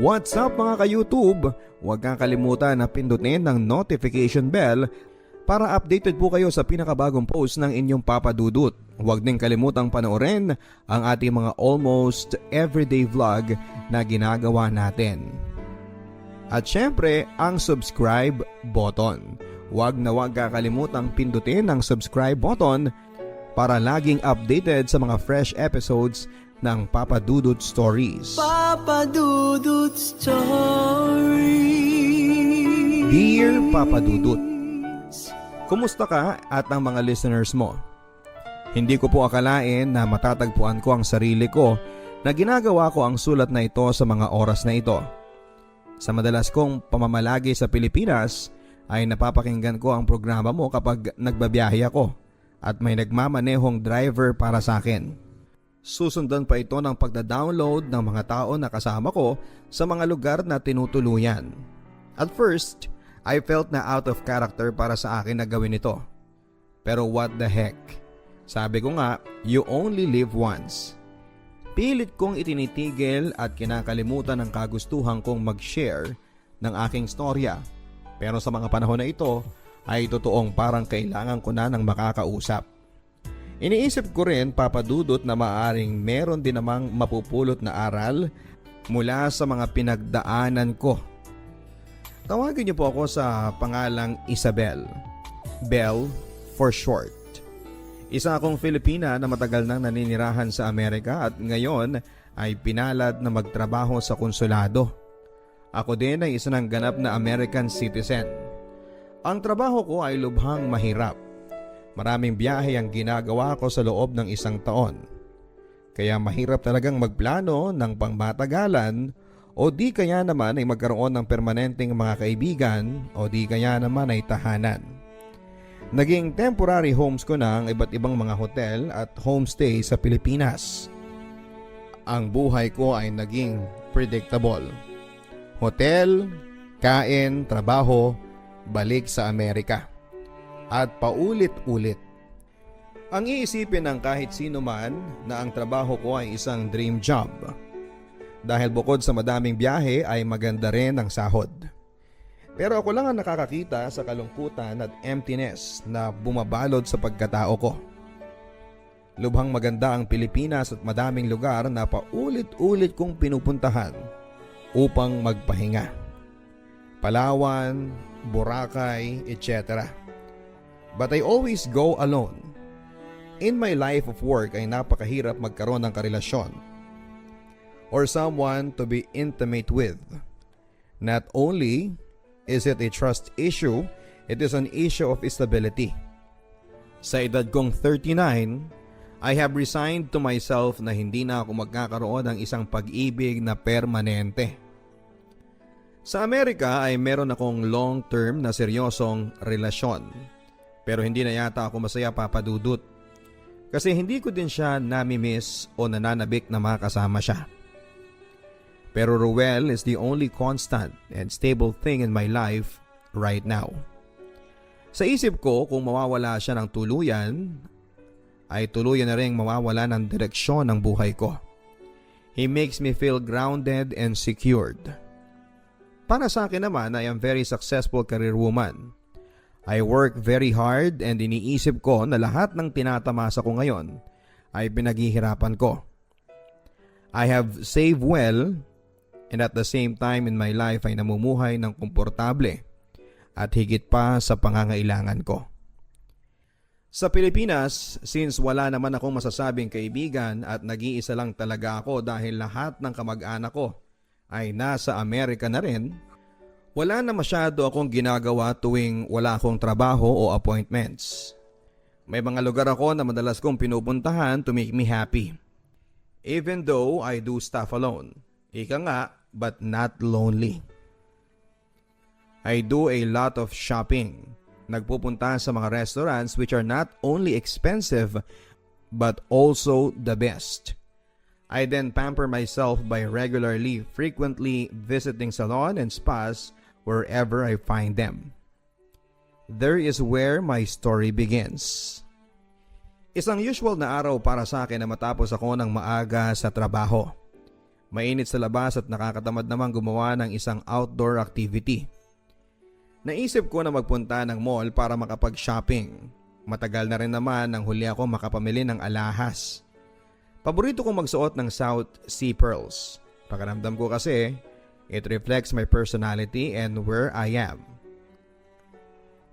What's up mga ka-YouTube? Huwag kang kalimutan na pindutin ng notification bell para updated po kayo sa pinakabagong post ng inyong Papa Dudut. Huwag din kalimutang panoorin ang ating mga almost everyday vlog na ginagawa natin. At syempre, ang subscribe button. Huwag na huwag kakalimutang pindutin ang subscribe button para laging updated sa mga fresh episodes ng Papa Dudut Stories. Papa Dudut Stories. Dear Papa Dudut, kumusta ka at ang mga listeners mo? Hindi ko po akalain na matatagpuan ko ang sarili ko na ginagawa ko ang sulat na ito sa mga oras na ito. Sa madalas kong pamamalagi sa Pilipinas ay napapakinggan ko ang programa mo kapag nagbabiyahe ako at may nagmamanehong driver para sa akin. Susundan pa ito ng pagda-download ng mga tao na kasama ko sa mga lugar na tinutuluyan. At first, I felt na out of character para sa akin na gawin ito. Pero what the heck? Sabi ko nga, you only live once. Pilit kong itinitigil at kinakalimutan ang kagustuhan kong mag-share ng aking storya. Pero sa mga panahon na ito ay totoong parang kailangan ko na ng makakausap. Iniisip ko rin, Papa Dudut, na maaring meron din namang mapupulot na aral mula sa mga pinagdaanan ko. Tawagin niyo po ako sa pangalang Isabel. Bell for short. Isa akong Filipina na matagal nang naninirahan sa Amerika at ngayon ay pinalad na magtrabaho sa konsulado. Ako din ay isa ng ganap na American citizen. Ang trabaho ko ay lubhang mahirap. Maraming biyahe ang ginagawa ko sa loob ng isang taon. Kaya mahirap talagang magplano ng pangmatagalan o di kaya naman ay magkaroon ng permanenteng mga kaibigan o di kaya naman ay tahanan. Naging temporary homes ko na ang iba't ibang mga hotel at homestay sa Pilipinas. Ang buhay ko ay naging predictable. Hotel, kain, trabaho, balik sa Amerika. At paulit-ulit. Ang iisipin ng kahit sino man na ang trabaho ko ay isang dream job. Dahil bukod sa madaming biyahe ay maganda rin ang sahod. Pero ako lang ang nakakakita sa kalungkutan at emptiness na bumabalot sa pagkatao ko. Lubhang maganda ang Pilipinas at madaming lugar na paulit-ulit kong pinupuntahan upang magpahinga. Palawan, Boracay, etc. But I always go alone. In my life of work ay napakahirap magkaroon ng karelasyon or someone to be intimate with. Not only is it a trust issue, it is an issue of stability. Sa edad kong 39, I have resigned to myself na hindi na ako magkakaroon ng isang pag-ibig na permanente. Sa Amerika ay meron akong long-term na seryosong relasyon. Pero hindi na yata ako masaya, Papa Dudut. Kasi hindi ko din siya nami-miss o nananabik na makasama siya. Pero Ruel is the only constant and stable thing in my life right now. Sa isip ko, kung mawawala siya ng tuluyan, ay tuluyan na rin mawawala ng direksyon ng buhay ko. He makes me feel grounded and secured. Para sa akin naman, I am very successful career woman. I work very hard and iniisip ko na lahat ng tinatamasa ko ngayon ay pinaghihirapan ko. I have saved well and at the same time in my life ay namumuhay ng komportable at higit pa sa pangangailangan ko. Sa Pilipinas, since wala naman akong masasabing kaibigan at nag-iisa lang talaga ako dahil lahat ng kamag-anak ko ay nasa Amerika na rin, wala na masyado akong ginagawa tuwing wala akong trabaho o appointments. May mga lugar ako na madalas kong pinupuntahan to make me happy. Even though I do stuff alone. Ika nga, but not lonely. I do a lot of shopping. Nagpupunta sa mga restaurants which are not only expensive but also the best. I then pamper myself by regularly, frequently visiting salon and spas wherever I find them. There is where my story begins. Isang usual na araw para sa akin na matapos ako ng maaga sa trabaho. Mainit sa labas at nakakatamad naman gumawa ng isang outdoor activity. Naisip ko na magpunta ng mall para makapag-shopping. Matagal na rin naman nang huli ako makapamili ng alahas. Paborito kong magsuot ng South Sea Pearls. Pakiramdam ko kasi, it reflects my personality and where I am.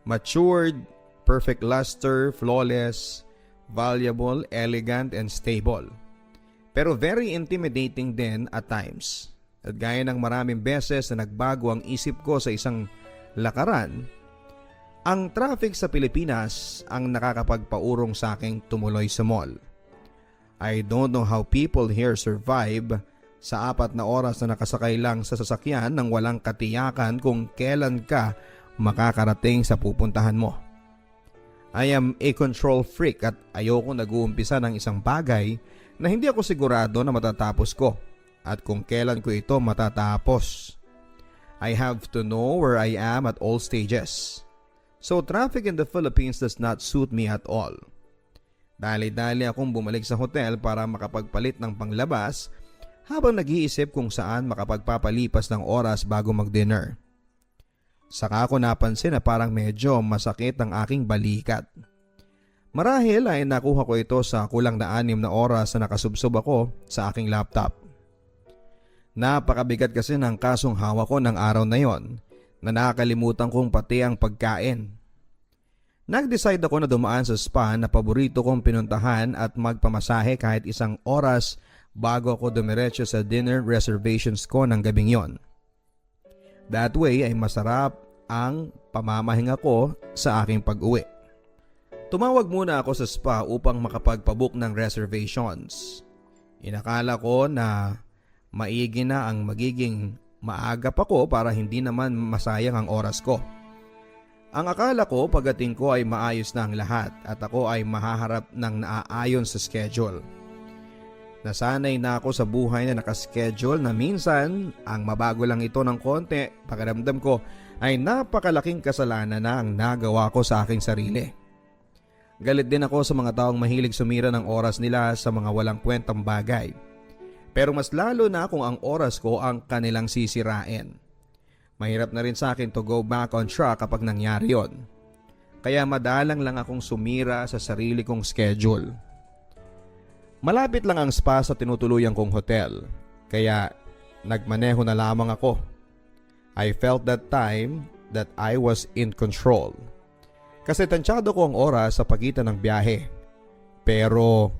Matured, perfect luster, flawless, valuable, elegant, and stable. Pero very intimidating din at times. At gaya ng maraming beses na nagbago ang isip ko sa isang lakaran, ang traffic sa Pilipinas ang nakakapagpaurong sa aking tumuloy sa mall. I don't know how people here survive sa 4 na oras na nakasakay lang sa sasakyan nang walang katiyakan kung kailan ka makakarating sa pupuntahan mo. I am a control freak at ayoko nag-uumpisa ng isang bagay na hindi ako sigurado na matatapos ko at kung kailan ko ito matatapos. I have to know where I am at all stages. So traffic in the Philippines does not suit me at all. Dali-dali akong bumalik sa hotel para makapagpalit ng panglabas habang nag-iisip kung saan makapagpapalipas ng oras bago mag-dinner. Saka ako napansin na parang medyo masakit ang aking balikat. Marahil ay nakuha ko ito sa kulang na 6 na oras na nakasubsob ako sa aking laptop. Napakabigat kasi ng kasong hawak ko ng araw na yon na nakakalimutan kong pati ang pagkain. Nag-decide ako na dumaan sa spa na paborito kong pinuntahan at magpamasahe kahit 1 oras bago ako dumiretso sa dinner reservations ko ng gabing yon. That way ay masarap ang pamamahinga ko sa aking pag-uwi. Tumawag muna ako sa spa upang makapagpabook ng reservations. Inakala ko na maigi na ang magiging maaga pa ko para hindi naman masayang ang oras ko. Ang akala ko pagdating ko ay maayos na ang lahat at ako ay mahaharap ng naaayon sa schedule. Nasanay na ako sa buhay na nakaschedule na minsan ang mabago lang ito ng konti, pakiramdam ko ay napakalaking kasalanan na ang nagawa ko sa aking sarili. Galit din ako sa mga taong mahilig sumira ng oras nila sa mga walang kwentang bagay. Pero mas lalo na kung ang oras ko ang kanilang sisirain. Mahirap na rin sa akin to go back on track kapag nangyari yon. Kaya madalang lang akong sumira sa sarili kong schedule. Malapit lang ang spa sa tinutuluyan kong hotel, kaya nagmaneho na lamang ako. I felt that time that I was in control. Kasi tansyado ko ang oras sa pagitan ng biyahe. Pero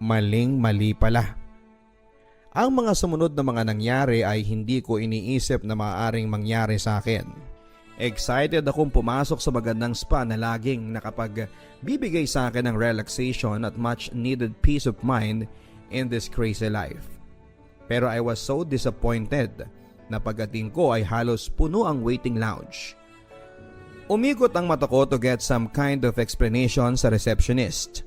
maling-mali pala. Ang mga sumunod na mga nangyari ay hindi ko iniisip na maaaring mangyari sa akin. Excited akong pumasok sa magandang spa na laging nakapagbibigay sa akin ng relaxation at much needed peace of mind in this crazy life. Pero I was so disappointed na pagdating ko ay halos puno ang waiting lounge. Umikot ang mata ko to get some kind of explanation sa receptionist.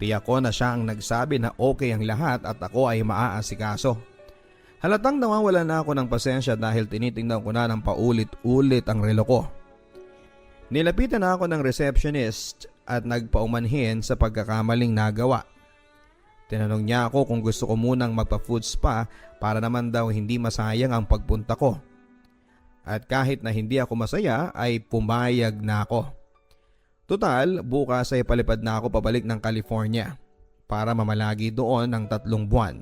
Tiyak ko na siya ang nagsabi na okay ang lahat at ako ay maaasikaso. Halatang nawawala na ako ng pasensya dahil tinitingnan ko na ng paulit-ulit ang relo ko. Nilapitan na ako ng receptionist at nagpaumanhin sa pagkakamaling nagawa. Tinanong niya ako kung gusto ko munang magpa-food spa para naman daw hindi masayang ang pagpunta ko. At kahit na hindi ako masaya ay pumayag na ako. Total, bukas ay palipad na ako pabalik ng California para mamalagi doon ng 3 buwan.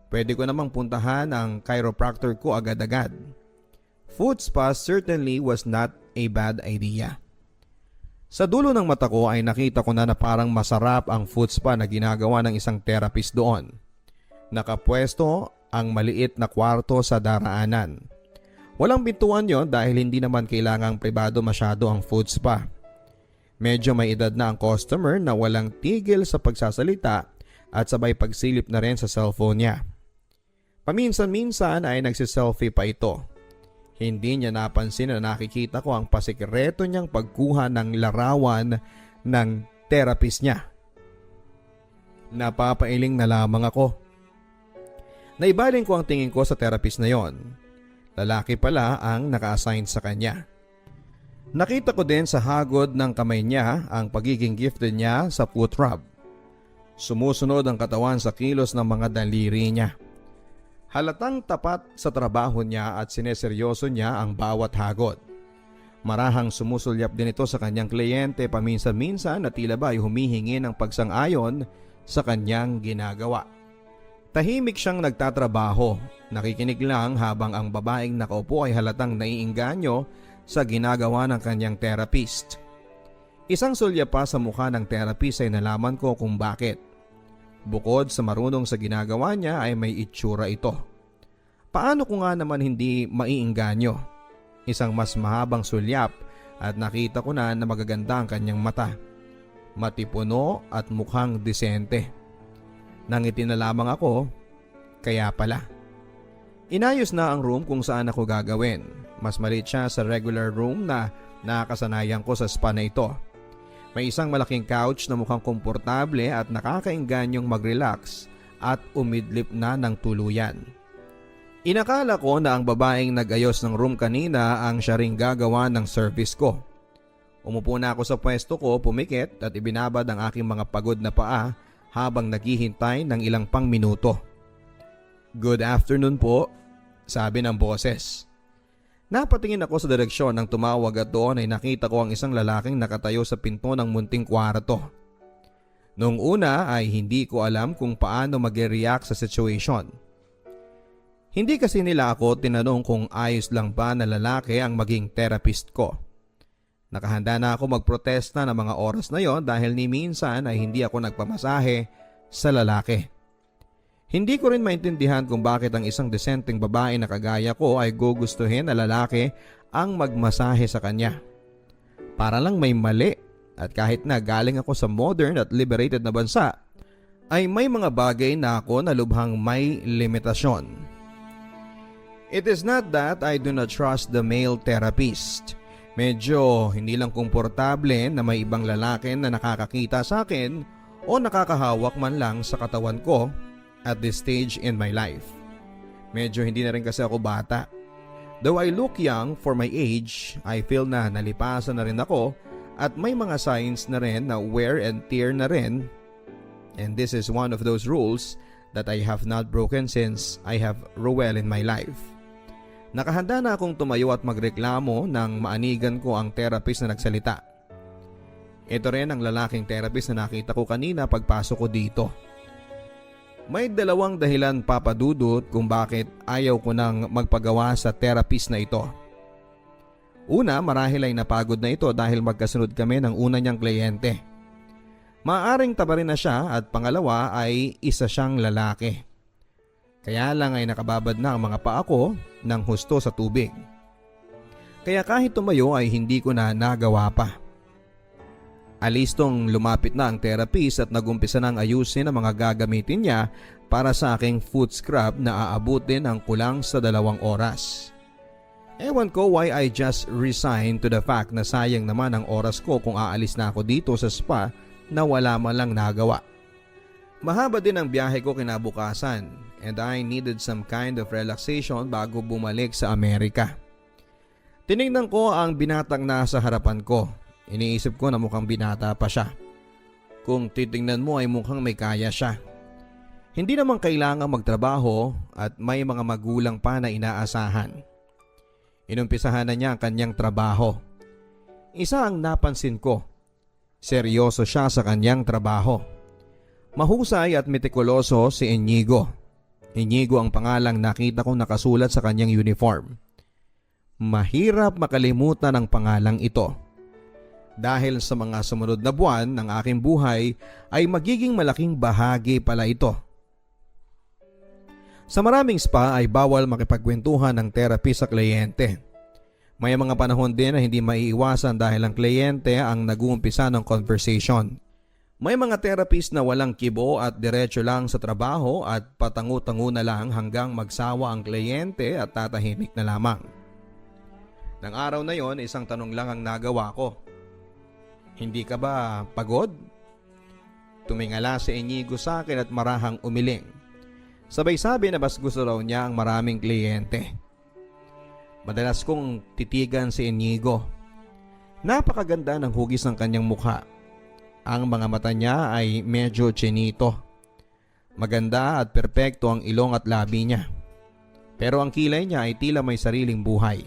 Pwede ko namang puntahan ang chiropractor ko agad-agad. Food spa certainly was not a bad idea. Sa dulo ng mata ko ay nakita ko na parang masarap ang food spa na ginagawa ng isang therapist doon. Nakapwesto ang maliit na kwarto sa daraanan. Walang pintuan yon dahil hindi naman kailangang pribado masyado ang food spa. Medyo may edad na ang customer na walang tigil sa pagsasalita at sabay pagsilip na rin sa cellphone niya. Paminsan-minsan ay nagsiselfie pa ito. Hindi niya napansin na nakikita ko ang pasikreto niyang pagkuha ng larawan ng therapist niya. Napapailing na lamang ako. Naibaling ko ang tingin ko sa therapist na yon. Lalaki pala ang naka-assign sa kanya. Nakita ko din sa hagod ng kamay niya ang pagiging gifted niya sa foot rub. Sumusunod ang katawan sa kilos ng mga daliri niya. Halatang tapat sa trabaho niya at sineseryoso niya ang bawat hagod. Marahang sumusulyap din ito sa kanyang kliyente paminsan-minsan na tila ba ay humihingi ng pagsang-ayon sa kanyang ginagawa. Tahimik siyang nagtatrabaho, nakikinig lang habang ang babaeng nakaupo ay halatang naiingganyo sa ginagawa ng kanyang therapist. Isang sulya pa sa mukha ng therapist ay nalaman ko kung bakit. Bukod sa marunong sa ginagawa niya ay may itsura ito. Paano ko nga naman hindi maiingganyo? Isang mas mahabang sulyap at nakita ko na magaganda ang kanyang mata. Matipuno at mukhang disente. Nangiti na lamang ako, kaya pala. Inayos na ang room kung saan ako gagawin. Mas maliit siya sa regular room na nakasanayan ko sa spa na ito. May isang malaking couch na mukhang komportable at nakakaingganyong mag-relax at umidlip na ng tuluyan. Inakala ko na ang babaeng nag-ayos ng room kanina ang siya ring gagawa ng service ko. Umupo na ako sa pwesto ko, pumikit at ibinabad ang aking mga pagod na paa habang naghihintay ng ilang pang minuto. "Good afternoon po," sabi ng boses. Napatingin ako sa direksyon ng tumawag at doon ay nakita ko ang isang lalaking nakatayo sa pinto ng munting kwarto. Noong una ay hindi ko alam kung paano mag-react sa situation. Hindi kasi nila ako tinanong kung ayos lang ba na lalaki ang maging therapist ko. Nakahanda na ako magprotesta ng mga oras na yon dahil ni minsan ay hindi ako nagpamasahe sa lalaki. Hindi ko rin maintindihan kung bakit ang isang desenteng babae na kagaya ko ay gugustuhin na lalaki ang magmasahe sa kanya. Para lang may mali at kahit na galing ako sa modern at liberated na bansa, ay may mga bagay na ako na lubhang may limitasyon. It is not that I do not trust the male therapist. Medyo hindi lang komportable na may ibang lalaki na nakakakita sa akin o nakakahawak man lang sa katawan ko at this stage in my life. Medyo hindi na rin kasi ako bata. Though I look young for my age, I feel na nalipasan na rin ako at may mga signs na rin na wear and tear na rin. And this is one of those rules that I have not broken since I have Ruel in my life. Nakahanda na akong tumayo at magreklamo nang maanigan ko ang therapist na nagsalita. Ito rin ang lalaking therapist na nakita ko kanina pagpasok ko dito. May dalawang dahilan, Papa Dudut, kung bakit ayaw ko nang magpagawa sa therapist na ito. Una, marahil ay napagod na ito dahil magkasunod kami ng una niyang kliyente. Maaring tabarin na siya at pangalawa ay isa siyang lalaki. Kaya lang ay nakababad na ang mga paa ko ng husto sa tubig. Kaya kahit tumayo ay hindi ko na nagawa pa. Alistong lumapit na ang therapist at nagumpisa nang ayusin ang mga gagamitin niya para sa aking foot scrub na aabutin ang kulang sa 2 oras. Ewan ko why I just resigned to the fact na sayang naman ang oras ko kung aalis na ako dito sa spa na wala man lang nagawa. Mahaba din ang biyahe ko kinabukasan and I needed some kind of relaxation bago bumalik sa Amerika. Tinignan ko ang binatang nasa harapan ko. Iniisip ko na mukhang binata pa siya. Kung titingnan mo ay mukhang may kaya siya. Hindi naman kailangang magtrabaho at may mga magulang pa na inaasahan. Inumpisahan na niya ang kanyang trabaho. Isa ang napansin ko. Seryoso siya sa kanyang trabaho. Mahusay at metikuloso si Inigo. Inigo ang pangalang nakita kong nakasulat sa kanyang uniform. Mahirap makalimutan ang pangalang ito. Dahil sa mga sumunod na buwan ng aking buhay ay magiging malaking bahagi pala ito. Sa maraming spa ay bawal makipagkwentuhan ng therapist sa kliyente. May mga panahon din na hindi maiiwasan dahil ang kliyente ang nag-uumpisa ng conversation. May mga therapist na walang kibo at diretso lang sa trabaho at patangu-tangu na lang hanggang magsawa ang kliyente at tatahimik na lamang. Nang araw na yon, isang tanong lang ang nagawa ko. Hindi ka ba pagod? Tumingala si Inigo sa akin at marahang umiling. Sabay sabi na mas gusto raw niya ang maraming kliyente. Madalas kong titigan si Inigo. Napakaganda ng hugis ng kanyang mukha. Ang mga mata niya ay medyo chinito. Maganda at perpekto ang ilong at labi niya. Pero ang kilay niya ay tila may sariling buhay.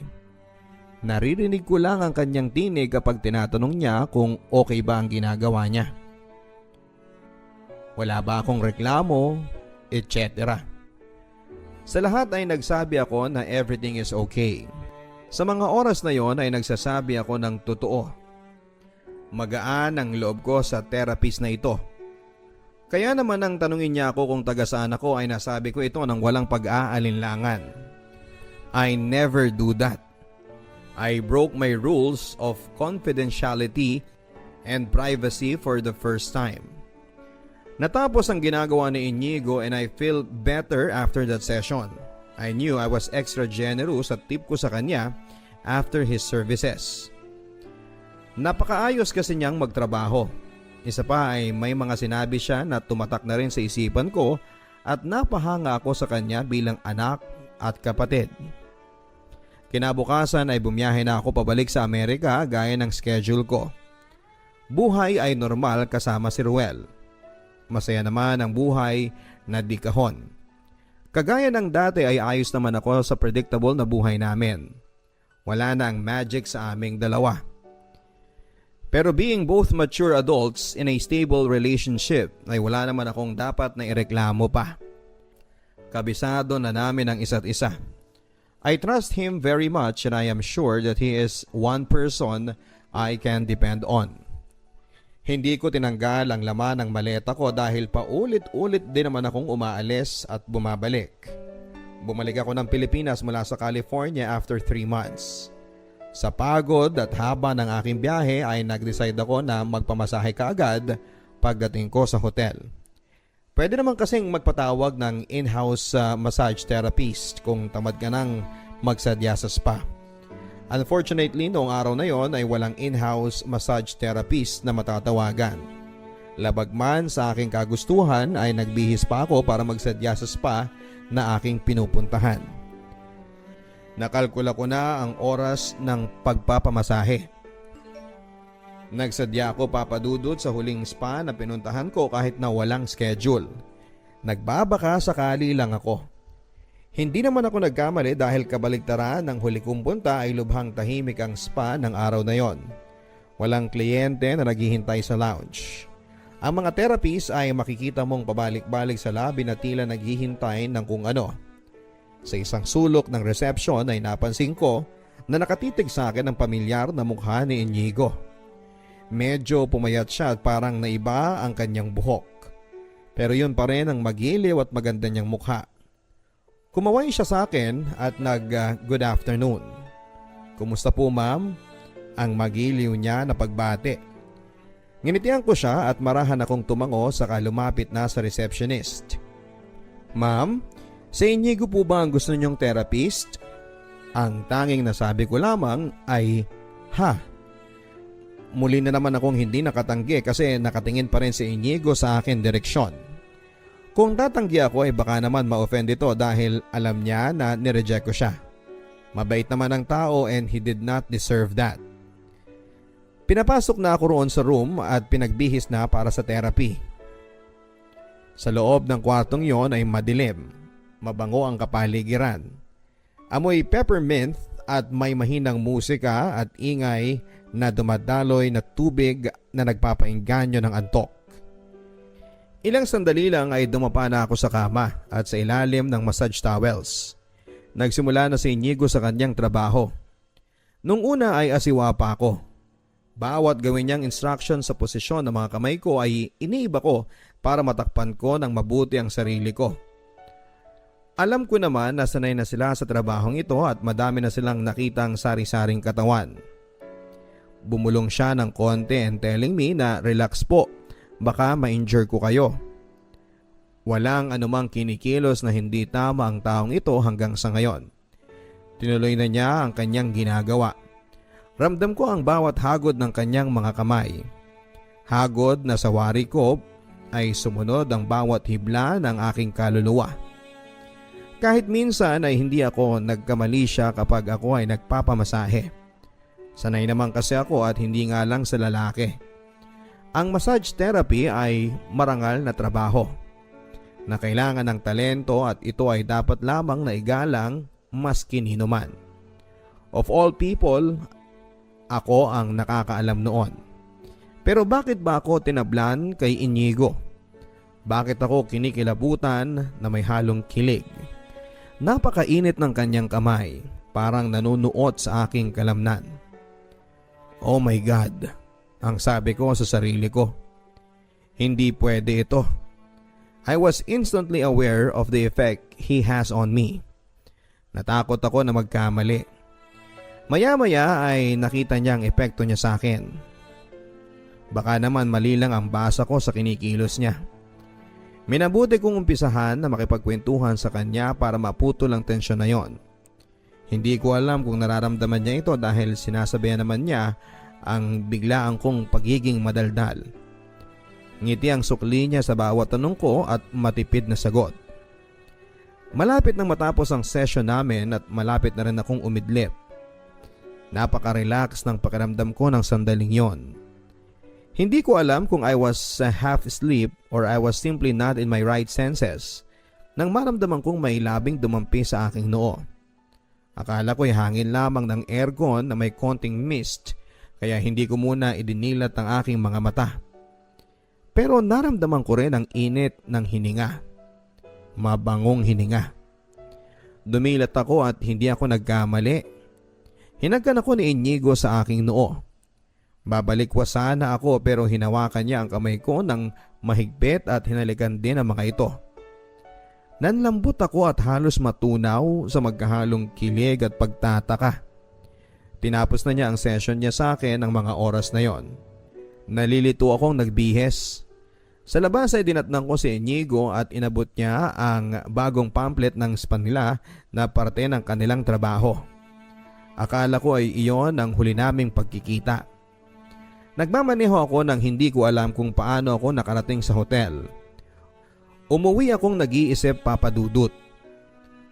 Naririnig ko lang ang kanyang tinig kapag tinatanong niya kung okay ba ang ginagawa niya. Wala ba akong reklamo, etc. Sa lahat ay nagsabi ako na everything is okay. Sa mga oras na yon ay nagsasabi ako ng totoo. Magaan ang loob ko sa therapist na ito. Kaya naman nang tanungin niya ako kung taga saan ako ay nasabi ko ito ng walang pag-aalinlangan. I never do that. I broke my rules of confidentiality and privacy for the first time. Natapos ang ginagawa ni Inigo and I feel better after that session. I knew I was extra generous at tip ko sa kanya after his services. Napakaayos kasi niyang magtrabaho. Isa pa ay may mga sinabi siya na tumatak na rin sa isipan ko at napahanga ako sa kanya bilang anak at kapatid. Kinabukasan ay bumiyahe na ako pabalik sa Amerika gaya ng schedule ko. Buhay ay normal kasama si Ruel. Masaya naman ang buhay na di kahon. Kagaya ng dati ay ayos naman ako sa predictable na buhay namin. Wala na ang magic sa aming dalawa. Pero being both mature adults in a stable relationship ay wala naman akong dapat na ireklamo pa. Kabisado na namin ang isa't isa. I trust him very much and I am sure that he is one person I can depend on. Hindi ko tinanggal ang laman ng maleta ko dahil paulit-ulit din naman akong umaalis at bumabalik. Bumalik ako ng Pilipinas mula sa California after 3 months. Sa pagod at haba ng aking biyahe ay nag-decide ako na magpamasahe kaagad pagdating ko sa hotel. Pwede naman kasing magpatawag ng in-house massage therapist kung tamad ka nang magsadya sa spa. Unfortunately, noong araw na yon ay walang in-house massage therapist na matatawagan. Labag man sa aking kagustuhan ay nagbihis pa ako para magsadya sa spa na aking pinupuntahan. Nakalkula ko na ang oras ng pagpapamasahe. Nagsadya ako papadudot sa huling spa na pinuntahan ko kahit na walang schedule. Nagbabaka sakali lang ako. Hindi naman ako nagkamali dahil kabaligtaran ng huli kong punta ay lubhang tahimik ang spa ng araw na yon. Walang kliyente na naghihintay sa lounge. Ang mga therapist ay makikita mong pabalik-balik sa lobby na tila naghihintay ng kung ano. Sa isang sulok ng reception ay napansin ko na nakatitig sa akin ang pamilyar na mukha ni Inigo. Medyo pumayat siya at parang naiba ang kanyang buhok. Pero yun pa rin ang magiliw at maganda niyang mukha. Kumaway siya sa akin at good afternoon. Kumusta po ma'am? Ang magiliw niya na pagbati. Nginitian ko siya at marahan akong tumango saka lumapit na sa receptionist. Ma'am, sa Inigo po ba ang gusto niyong therapist? Ang tanging nasabi ko lamang ay, ha. Muli na naman akong hindi nakatanggi kasi nakatingin pa rin si Inigo sa akin direksyon. Kung tatanggi ako ay baka naman ma-offend ito dahil alam niya na nireject ko siya. Mabait naman ang tao and he did not deserve that. Pinapasok na ako roon sa room at pinagbihis na para sa therapy. Sa loob ng kwartong yon ay madilim. Mabango ang kapaligiran. Amoy peppermint at may mahinang musika at ingay na dumadaloy na tubig na nagpapainganyo ng antok. Ilang sandali lang ay dumapa na ako sa kama at sa ilalim ng massage towels. Nagsimula na si Inigo sa kanyang trabaho. Nung una ay asiwa pa ako. Bawat gawin niyang instruction sa posisyon ng mga kamay ko ay iniiba ko para matakpan ko ng mabuti ang sarili ko. Alam ko naman na sanay na sila sa trabahong ito at madami na silang nakitang sari-saring katawan. Bumulong siya ng konti and telling me na relax po, baka ma-injure ko kayo. Walang anumang kinikilos na hindi tama ang taong ito hanggang sa ngayon. Tinuloy na niya ang kanyang ginagawa. Ramdam ko ang bawat hagod ng kanyang mga kamay. Hagod na sa wari ko ay sumunod ang bawat hibla ng aking kaluluwa. Kahit minsan ay hindi ako nagkamali siya kapag ako ay nagpapamasahe. Sanay naman kasi ako at hindi nga lang sa lalaki. Ang massage therapy ay marangal na trabaho. na kailangan ng talento at ito ay dapat lamang na igalang maskin hinuman. Of all people, ako ang nakakaalam noon. Pero bakit ba ako tinablan kay Inigo? Bakit ako kinikilabutan na may halong kilig? Napakainit ng kanyang kamay, parang nanunuot sa aking kalamnan. Oh my God, ang sabi ko sa sarili ko. Hindi pwede ito. I was instantly aware of the effect he has on me. Natakot ako na magkamali. Maya-maya ay nakita niya ang epekto niya sa akin. Baka naman mali lang ang basa ko sa kinikilos niya. Minabuti kong umpisahan na makipagkwentuhan sa kanya para maputol ang tensyon na yon. Hindi ko alam kung nararamdaman niya ito dahil sinasabihan naman niya ang biglaan kong pagiging madaldal. Ngiti ang sukli niya sa bawat tanong ko at matipid na sagot. Malapit nang matapos ang session namin at malapit na rin akong umidlip. Napaka-relax ng pakiramdam ko ng sandaling yon. Hindi ko alam kung I was half asleep or I was simply not in my right senses nang maramdaman kong may labing dumampi sa aking noo. Akala ko'y hangin lamang ng aircon na may konting mist kaya hindi ko muna idinilat ang aking mga mata. Pero naramdaman ko rin ang init ng hininga. Mabangong hininga. Dumilat ako at hindi ako nagkamali. Hinagkan ako ni Inigo sa aking noo. Babalikwas sana ako pero hinawakan niya ang kamay ko ng mahigpit at hinalikan din ang mga ito. Nanlambot ako at halos matunaw sa magkahalong kilig at pagtataka. Tinapos na niya ang session niya sa akin ng mga oras na yon. Nalilito akong nagbihes. Sa labas ay dinatnang ko si Inigo at inabot niya ang bagong pamphlet ng spa nila na parte ng kanilang trabaho. Akala ko ay iyon ang huli naming pagkikita. Nagmamaneho ako nang hindi ko alam kung paano ako nakarating sa hotel. Umuwi akong nag-iisip, Papa Dudut.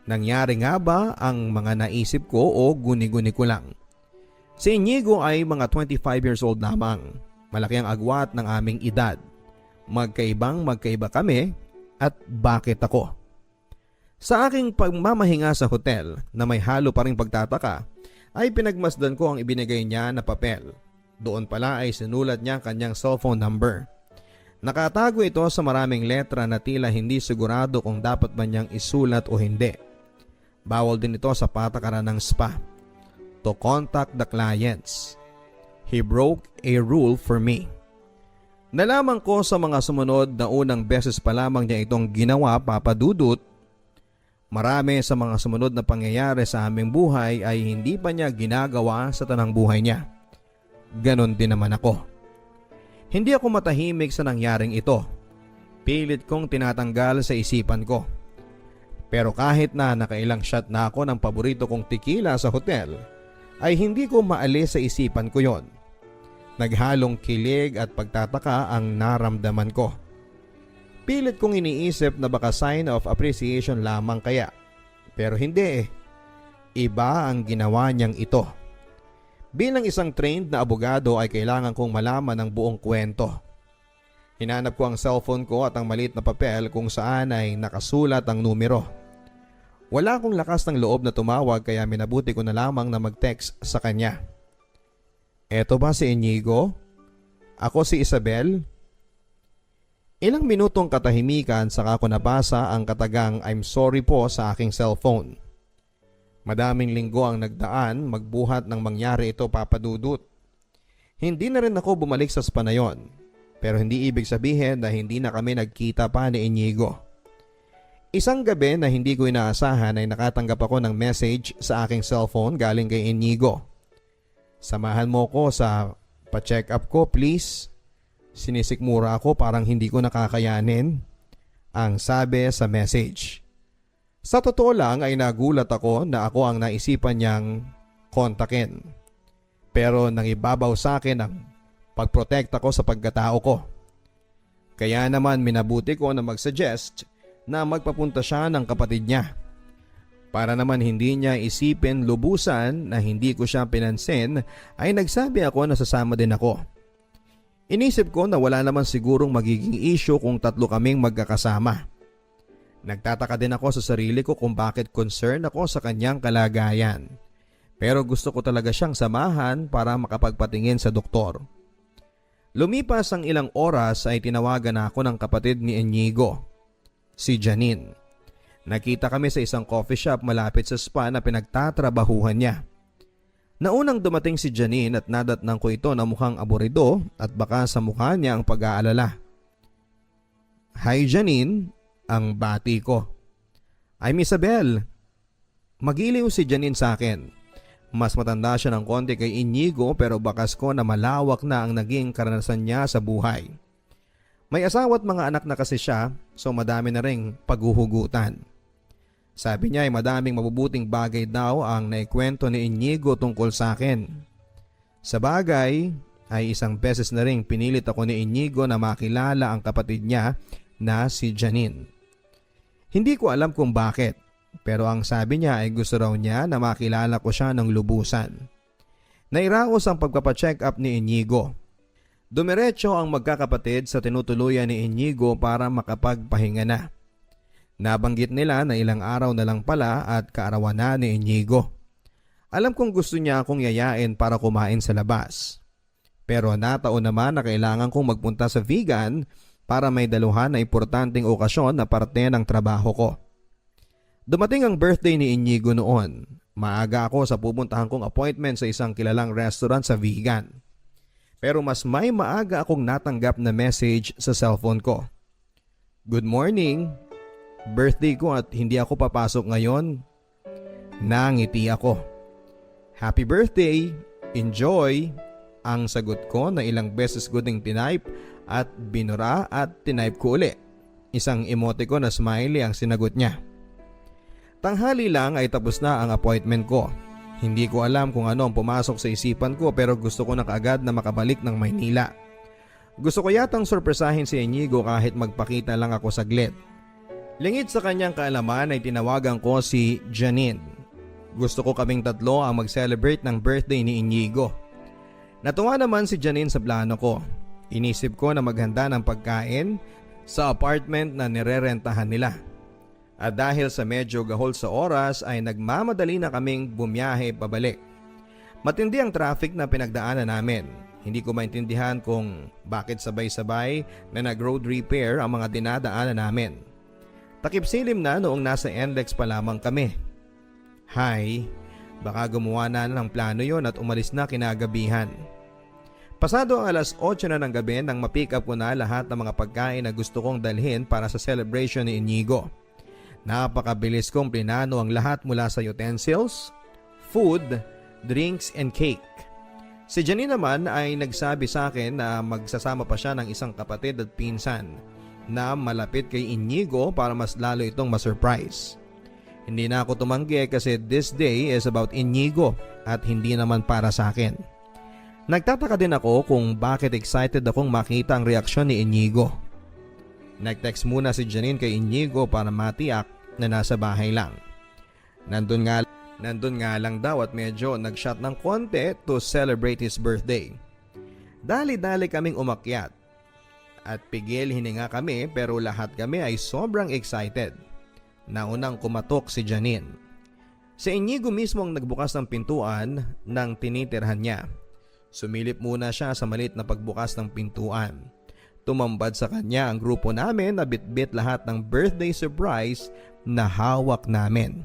Nangyari nga ba ang mga naisip ko o guni-guni ko lang? Si Inigo ay mga 25 years old lamang. Malaki ang agwat ng aming edad. Magkaiba kami at bakit ako? Sa aking pagmamahinga sa hotel na may halo pa ring pagtataka ay pinagmasdan ko ang ibinigay niya na papel. Doon pala ay sinulat niya kanyang cellphone number. Nakatago ito sa maraming letra na tila hindi sigurado kung dapat ba niyang isulat o hindi. Bawal din ito sa patakaran ng spa. To contact the clients. He broke a rule for me. Nalaman ko sa mga sumunod na unang beses pa lamang niya itong ginawa, Papa Dudut. Marami sa mga sumunod na pangyayari sa aming buhay ay hindi pa niya ginagawa sa tanang buhay niya. Ganon din naman ako. Hindi ako matahimik sa nangyaring ito. Pilit kong tinatanggal sa isipan ko. Pero kahit na nakailang shot na ako ng paborito kong tequila sa hotel, ay hindi ko maalis sa isipan ko yon. Naghalong kilig at pagtataka ang naramdaman ko. Pilit kong iniisip na baka sign of appreciation lamang kaya. Pero hindi eh. Iba ang ginawa niyang ito. Bilang isang trained na abogado ay kailangan kong malaman ang buong kwento. Hinanap ko ang cellphone ko at ang maliit na papel kung saan ay nakasulat ang numero. Wala akong lakas ng loob na tumawag kaya minabuti ko na lamang na mag-text sa kanya. Eto ba si Inigo? Ako si Isabel? Ilang minutong katahimikan saka ko nabasa ang katagang I'm sorry po sa aking cellphone. Madaming linggo ang nagdaan magbuhat ng mangyari ito, Papa Dudut. Hindi na rin ako bumalik sa spa na yon, pero hindi ibig sabihin na hindi na kami nagkita pa ni Inigo. Isang gabi na hindi ko inaasahan ay nakatanggap ako ng message sa aking cellphone galing kay Inigo. Samahan mo ko sa pa-check up ko please. Sinisikmura ako parang hindi ko nakakayanin. Ang sabi sa message. Sa totoo lang ay nagulat ako na ako ang naisipan niyang kontakin. Pero nangibabaw sa akin ang pagprotekta ko sa pagkatao ko. Kaya naman minabuti ko na mag-suggest na magpapunta siya ng kapatid niya. Para naman hindi niya isipin lubusan na hindi ko siya pinansin ay nagsabi ako na sasama din ako. Inisip ko na wala naman sigurong magiging issue kung tatlo kaming magkakasama. Nagtataka din ako sa sarili ko kung bakit concerned ako sa kanyang kalagayan. Pero gusto ko talaga siyang samahan para makapagpatingin sa doktor. Lumipas ang ilang oras ay tinawagan ako ng kapatid ni Inigo, si Janine. Nakita kami sa isang coffee shop malapit sa spa na pinagtatrabahuhan niya. Naunang dumating si Janine at nadatnang ko ito na mukhang aburido at baka sa mukha niya ang pag-aalala. "Hi Janine," ang bati ko. "I'm Isabel." Magiliw si Janine sa akin. Mas matanda siya ng konti kay Inigo pero bakas ko na malawak na ang naging karanasan niya sa buhay. May asawa at mga anak na kasi siya, so madami na ring paghuhugutan. Sabi niya ay madaming mabubuting bagay daw ang naikwento ni Inigo tungkol sa akin. Sa bagay ay isang beses na ring pinilit ako ni Inigo na makilala ang kapatid niya na si Janine. Hindi ko alam kung bakit, pero ang sabi niya ay gusto raw niya na makilala ko siya ng lubusan. Nairaos ang pagpapacheck up ni Inigo. Dumiretso ang magkakapatid sa tinutuluyan ni Inigo para makapagpahinga na. Nabanggit nila na ilang araw na lang pala at kaarawan na ni Inigo. Alam kong gusto niya akong yayain para kumain sa labas. Pero nataon naman na kailangan kong magpunta sa vegan para may daluhan na importanteng okasyon na parte ng trabaho ko. Dumating ang birthday ni Inigo noon. Maaga ako sa pupuntahan kong appointment sa isang kilalang restaurant sa vegan. Pero mas may maaga akong natanggap na message sa cellphone ko. "Good morning. Birthday ko at hindi ako papasok ngayon." Nangiti ako. "Happy birthday! Enjoy!" Ang sagot ko na ilang beses ko ding tinype at binura at tinype ko uli. Isang emoticon na smiley ang sinagot niya. Tanghali lang ay tapos na ang appointment ko. Hindi ko alam kung ano ang pumasok sa isipan ko pero gusto ko na kaagad na makabalik ng Maynila. Gusto ko yatang sorpresahin si Inigo kahit magpakita lang ako saglit. Lingid sa kanyang kaalaman ay tinawagan ko si Janine. Gusto ko kaming tatlo ang mag-celebrate ng birthday ni Inigo. Natuwa naman si Janine sa plano ko. Inisip ko na maghanda ng pagkain sa apartment na nirerentahan nila. At dahil sa medyo gahol sa oras ay nagmamadali na kaming bumiyahe pabalik. Matindi ang traffic na pinagdaanan namin. Hindi ko maintindihan kung bakit sabay-sabay na nag-road repair ang mga dinadaanan namin. Takip silim na noong nasa NLEX pa lamang kami. Hi, baka gumawa na ng plano yon at umalis na kinagabihan. Pasado ang alas 8 na ng gabi nang ma-pick up ko na lahat ng mga pagkain na gusto kong dalhin para sa celebration ni Inigo. Napakabilis kong plinano ang lahat mula sa utensils, food, drinks and cake. Si Janine naman ay nagsabi sa akin na magsasama pa siya ng isang kapatid at pinsan na malapit kay Inigo para mas lalo itong ma-surprise. Hindi na ako tumanggi kasi this day is about Inigo at hindi naman para sa akin. Nagtataka din ako kung bakit excited akong makita ang reaksyon ni Inigo. Nag-text muna si Janine kay Inigo para matiyak na nasa bahay lang. Nandun nga lang daw at medyo nag-shot ng konti to celebrate his birthday. Dali-dali kaming umakyat. At pigil hininga kami pero lahat kami ay sobrang excited. Naunang kumatok si Janine. Si Inigo mismo ang nagbukas ng pintuan nang tinitirhan niya. Sumilip muna siya sa maliit na pagbukas ng pintuan. Tumambad sa kanya ang grupo namin na bitbit lahat ng birthday surprise na hawak namin.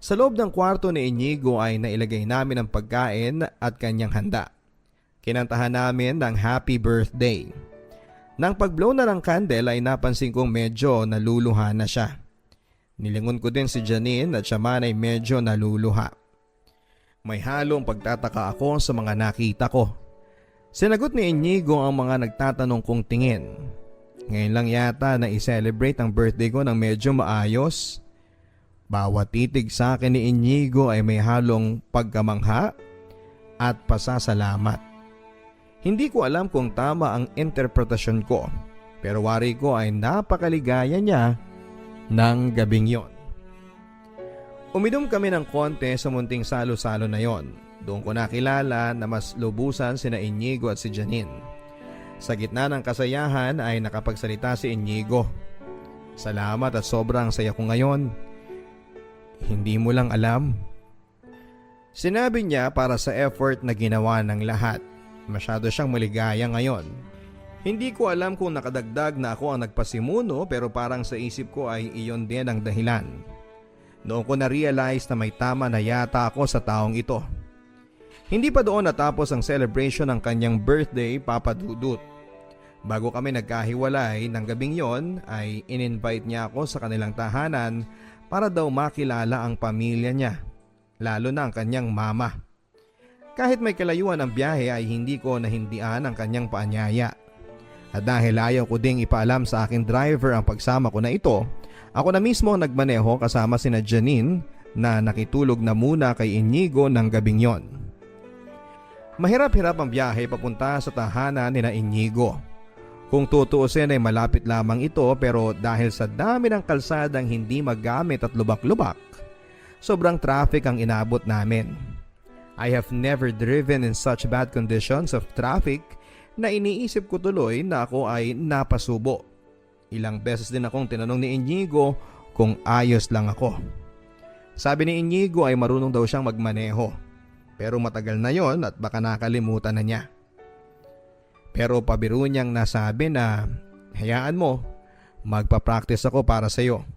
Sa loob ng kwarto ni Inigo ay nailagay namin ang pagkain at kanyang handa. Kinantahan namin ng happy birthday. Nang pag-blow na ng candle ay napansin kong medyo naluluha na siya. Nilingon ko din si Janine at siya man ay medyo naluluha. May halong pagtataka ako sa mga nakita ko. Sinagot ni Inigo ang mga nagtatanong kong tingin. Ngayon lang yata na i-celebrate ang birthday ko ng medyo maayos. Bawat titig sa akin ni Inigo ay may halong pagkamangha at pasasalamat. Hindi ko alam kung tama ang interpretasyon ko, pero wari ko ay napakaligaya niya ng gabing yon. Uminom kami ng konti sa munting salo-salo na yon. Doon ko nakilala na mas lubusan sina Inigo at si Janine. Sa gitna ng kasayahan ay nakapagsalita si Inigo. Salamat at sobrang saya ko ngayon. Hindi mo lang alam. Sinabi niya para sa effort na ginawa ng lahat. Masyado siyang maligaya ngayon. Hindi ko alam kung nakadagdag na ako ang nagpasimuno pero parang sa isip ko ay iyon din ang dahilan. Noon ko na-realize na may tama na yata ako sa taong ito. Hindi pa doon natapos ang celebration ng kanyang birthday, Papa Dudut. Bago kami nagkahiwalay ng gabing yon ay in-invite niya ako sa kanilang tahanan para daw makilala ang pamilya niya, lalo na ang kanyang mama. Kahit may kalayuan ang biyahe ay hindi ko nahindian ang kanyang paanyaya. At dahil ayaw ko ding ipaalam sa aking driver ang pagsama ko na ito, ako na mismo ang nagmaneho kasama sina Janine na nakitulog na muna kay Inigo ng gabing yon. Mahirap-hirap ang biyahe papunta sa tahanan ni na Inigo. Kung tutuusin ay malapit lamang ito pero dahil sa dami ng kalsadang hindi magamit at lubak-lubak, sobrang traffic ang inabot namin. I have never driven in such bad conditions of traffic na iniisip ko tuloy na ako ay napasubo. Ilang beses din akong tinanong ni Inigo kung ayos lang ako. Sabi ni Inigo ay marunong daw siyang magmaneho, pero matagal na yon at baka nakalimutan na niya. Pero pabiro niyang nasabi na, hayaan mo, magpa-practice ako para sa iyo.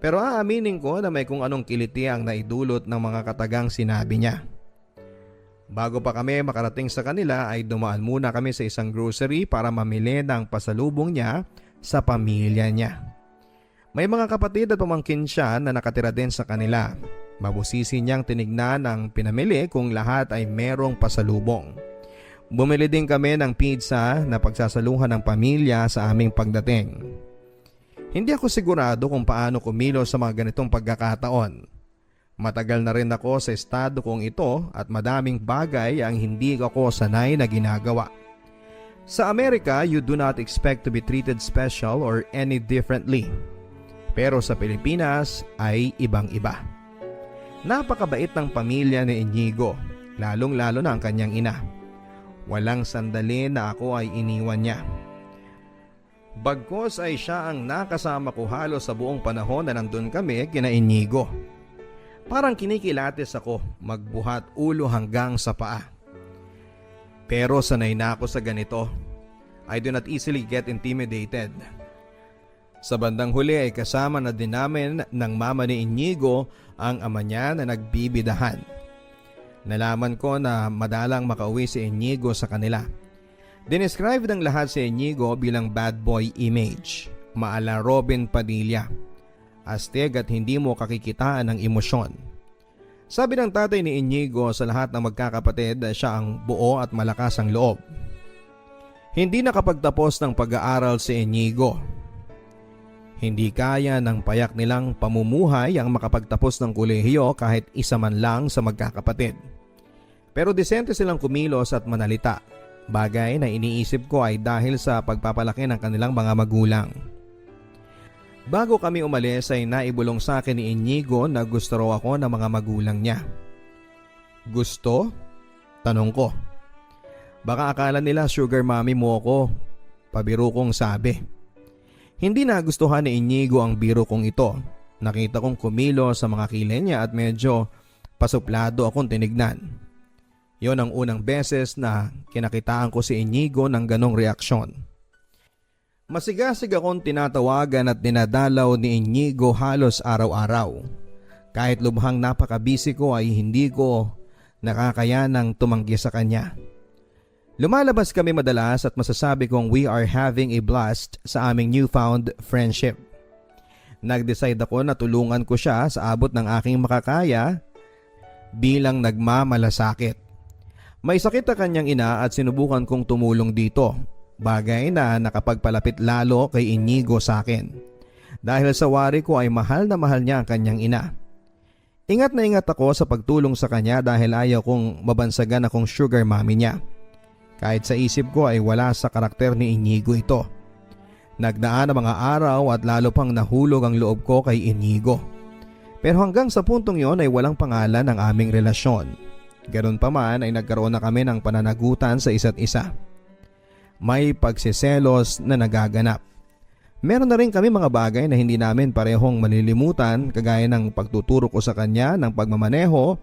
Pero aaminin ko na may kung anong kiliti ang naidulot ng mga katagang sinabi niya. Bago pa kami makarating sa kanila ay dumaan muna kami sa isang grocery para mamili ng pasalubong niya sa pamilya niya. May mga kapatid at pamangkin siya na nakatira din sa kanila. Mabusisi niyang tinignan ang pinamili kung lahat ay merong pasalubong. Bumili din kami ng pizza na pagsasaluhan ng pamilya sa aming pagdating. Hindi ako sigurado kung paano kumilos sa mga ganitong pagkakataon. Matagal na rin ako sa estado kong ito at madaming bagay ang hindi ako sanay na ginagawa. Sa Amerika, you do not expect to be treated special or any differently. Pero sa Pilipinas ay ibang-iba. Napakabait ng pamilya ni Inigo, lalong-lalo na ang kanyang ina. Walang sandali na ako ay iniwan niya. Bagkos ay siya ang nakasama ko halos sa buong panahon na nandun kami kina Inigo. Parang kinikilatis ako magbuhat ulo hanggang sa paa. Pero sanay na ako sa ganito. I do not easily get intimidated. Sa bandang huli ay kasama na din namin ng mama ni Inigo ang ama niya na nagbibidahan. Nalaman ko na madalang makauwi si Inigo sa kanila. Dinescribe ng lahat si Inigo bilang bad boy image, maala Robin Padilla. Astig at hindi mo kakikitaan ng emosyon. Sabi ng tatay ni Inigo sa lahat ng magkakapatid na siya ang buo at malakas ang loob. Hindi nakapagtapos ng pag-aaral si Inigo. Hindi kaya ng payak nilang pamumuhay ang makapagtapos ng kolehiyo kahit isa man lang sa magkakapatid. Pero disente silang kumilos at manalita, bagay na iniisip ko ay dahil sa pagpapalaki ng kanilang mga magulang. Bago kami umalis ay naibulong sa akin ni Inigo na gusto raw ako ng mga magulang niya. Gusto? Tanong ko. Baka akala nila sugar mommy mo ako, pabiro kong sabi. Hindi nagustuhan ni Inigo ang biro kong ito. Nakita kong kumilo sa mga kilay niya at medyo pasuplado akong tinignan. Yon ang unang beses na kinakitaan ko si Inigo ng ganong reaksyon. Masigasig akong tinatawagan at dinadalaw ni Inigo halos araw-araw. Kahit lubhang napakabisi ko ay hindi ko nakakayanang tumanggi sa kanya. Lumalabas kami madalas at masasabi kong we are having a blast sa aming newfound friendship. Nag-decide ako na tulungan ko siya sa abot ng aking makakaya bilang nagmamalasakit. May sakit na kanyang ina at sinubukan kong tumulong dito, bagay na nakapagpalapit lalo kay Inigo sa akin. Dahil sa wari ko ay mahal na mahal niya ang kanyang ina. Ingat na ingat ako sa pagtulong sa kanya dahil ayaw kong mabansagan akong sugar mommy niya. Kahit sa isip ko ay wala sa karakter ni Inigo ito. Nagdaan ang mga araw at lalo pang nahulog ang loob ko kay Inigo. Pero hanggang sa puntong yon ay walang pangalan ang aming relasyon. Ganun pa man ay nagkaroon na kami ng pananagutan sa isa't isa. May pagsiselos na nagaganap. Meron na rin kami mga bagay na hindi namin parehong malilimutan kagaya ng pagtuturo ko sa kanya ng pagmamaneho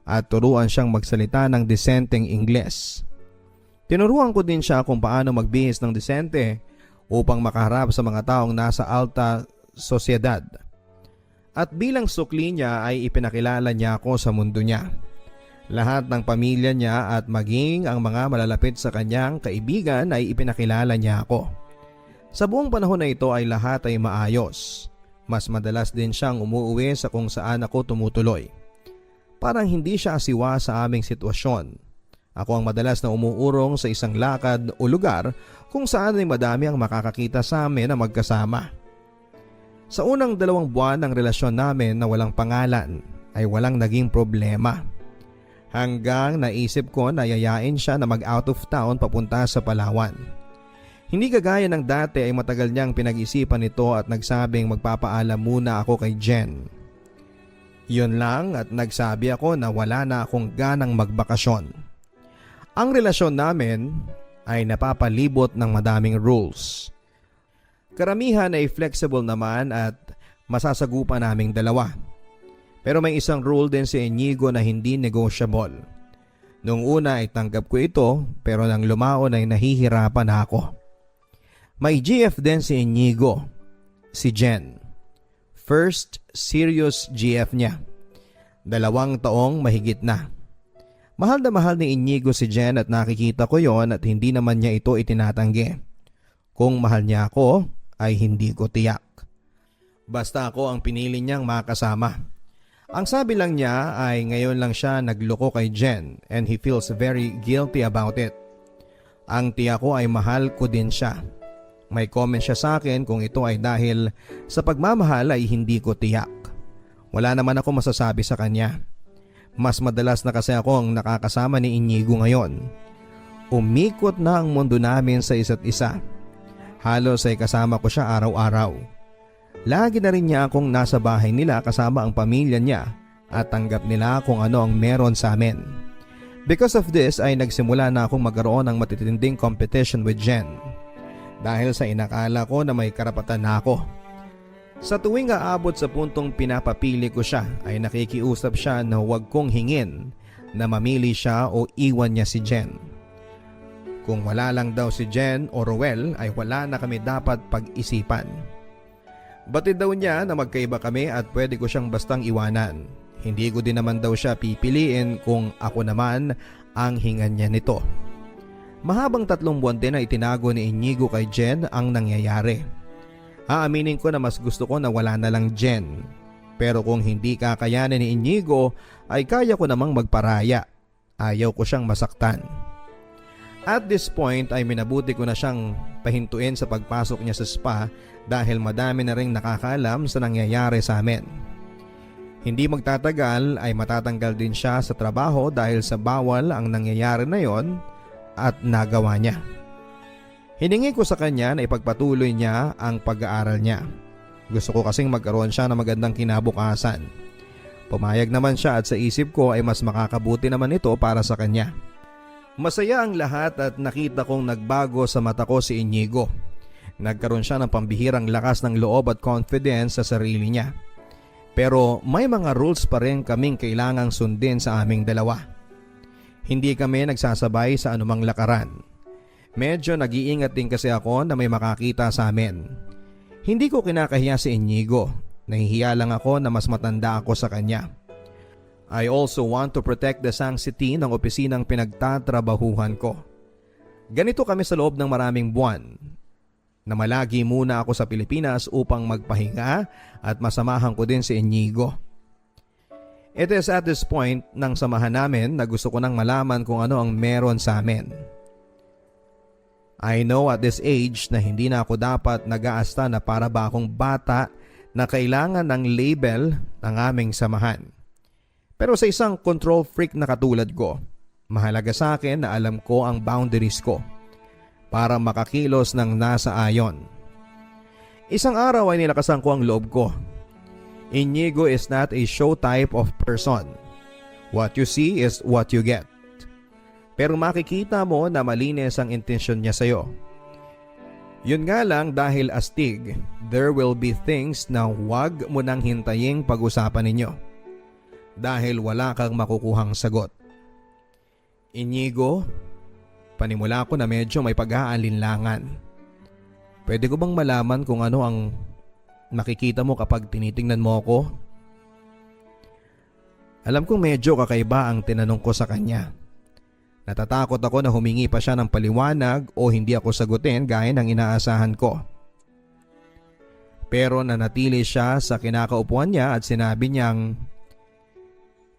at turuan siyang magsalita ng disenteng Ingles. Tinuruan ko din siya kung paano magbihis ng disente upang makaharap sa mga taong nasa alta sosyedad. At bilang sukli niya ay ipinakilala niya ako sa mundo niya. Lahat ng pamilya niya at maging ang mga malalapit sa kanyang kaibigan ay ipinakilala niya ako. Sa buong panahon na ito ay lahat ay maayos. Mas madalas din siyang umuuwi sa kung saan ako tumutuloy. Parang hindi siya asiwa sa aming sitwasyon. Ako ang madalas na umuurong sa isang lakad o lugar kung saan ay madami ang makakakita sa amin na magkasama. Sa unang 2 buwan ng relasyon namin na walang pangalan ay walang naging problema. Hanggang naisip ko na yayain siya na mag-out of town papunta sa Palawan. Hindi kagaya ng dati ay matagal niyang pinag-isipan nito at nagsabing magpapaalam muna ako kay Jen. Yun lang at nagsabi ako na wala na akong ganang magbakasyon. Ang relasyon namin ay napapalibot ng madaming rules. Karamihan ay flexible naman at masasagupan naming dalawa. Pero may isang rule din si Inigo na hindi negotiable. Noong una ay tanggap ko ito pero nang lumaon ay nahihirapan na ako. May GF din si Inigo, si Jen. First serious GF niya. 2 taong mahigit na. Mahal na mahal ni Inigo si Jen at nakikita ko yon at hindi naman niya ito itinatanggi. Kung mahal niya ako ay hindi ko tiyak. Basta ako ang pinili niyang makasama. Ang sabi lang niya ay ngayon lang siya nagloko kay Jen and he feels very guilty about it. Ang tiyak ko ay mahal ko din siya. May comment siya sa akin kung ito ay dahil sa pagmamahal ay hindi ko tiyak. Wala naman ako masasabi sa kanya. Mas madalas na kasi ako ang nakakasama ni Inigo ngayon. Umikot na ang mundo namin sa isa't isa. Halos ay kasama ko siya araw-araw. Lagi na rin niya akong nasa bahay nila kasama ang pamilya niya at tanggap nila kung ano ang meron sa amin. Because of this ay nagsimula na akong magkaroon ng matitinding competition with Jen. Dahil sa inakala ko na may karapatan na ako. Sa tuwing aabot sa puntong pinapapili ko siya ay nakikiusap siya na huwag kong hingin na mamili siya o iwan niya si Jen. Kung wala lang daw si Jen o Roel ay wala na kami dapat pag-isipan. Batid daw niya na magkaiba kami at pwede ko siyang bastang iwanan. Hindi ko din naman daw siya pipiliin kung ako naman ang hingan niya nito. Mahabang 3 buwan din na itinago ni Inigo kay Jen ang nangyayari. Aaminin ko na mas gusto ko na wala na lang Jen. Pero kung hindi kakayanin ni Inigo ay kaya ko namang magparaya. Ayaw ko siyang masaktan. At this point ay minabuti ko na siyang pahintuin sa pagpasok niya sa spa dahil madami na ring nakakaalam sa nangyayari sa amin. Hindi magtatagal ay matatanggal din siya sa trabaho dahil sa bawal ang nangyayari na yon at nagawa niya. Hiningi ko sa kanya na ipagpatuloy niya ang pag-aaral niya. Gusto ko kasing magkaroon siya ng magandang kinabukasan. Pumayag naman siya at sa isip ko ay mas makakabuti naman ito para sa kanya. Masaya ang lahat at nakita kong nagbago sa mata ko si Inigo. Nagkaroon siya ng pambihirang lakas ng loob at confidence sa sarili niya. Pero may mga rules pa rin kaming kailangang sundin sa aming dalawa. Hindi kami nagsasabay sa anumang lakaran. Medyo nag-iingat din kasi ako na may makakita sa amin. Hindi ko kinakahiya si Inigo. Nahihiya lang ako na mas matanda ako sa kanya. I also want to protect the sanctity ng opisinang pinagtatrabahuhan ko. Ganito kami sa loob ng maraming buwan. Namalagi muna ako sa Pilipinas upang magpahinga at masamahan ko din si Inigo. It is at this point ng samahan namin na gusto ko nang malaman kung ano ang meron sa amin. I know at this age na hindi na ako dapat nag-aasta na para ba akong bata na kailangan ng label ng aming samahan. Pero sa isang control freak na katulad ko, mahalaga sa akin na alam ko ang boundaries ko para makakilos ng nasa ayon. Isang araw ay nilakasan ko ang loob ko. Inigo is not a show type of person. What you see is what you get. Pero makikita mo na malinis ang intensyon niya sa'yo. Yun nga lang dahil astig, there will be things na wag mo nang hintaying pag-usapan ninyo. Dahil wala kang makukuhang sagot. Inigo, panimula ko na medyo may pag-aalinlangan. Pwede ko bang malaman kung ano ang nakikita mo kapag tinitingnan mo ako? Alam kong medyo kakaiba ang tinanong ko sa kanya. Natatakot ako na humingi pa siya ng paliwanag o hindi ako sagutin gaya ng inaasahan ko. Pero nanatili siya sa kinakaupuan niya at sinabi niyang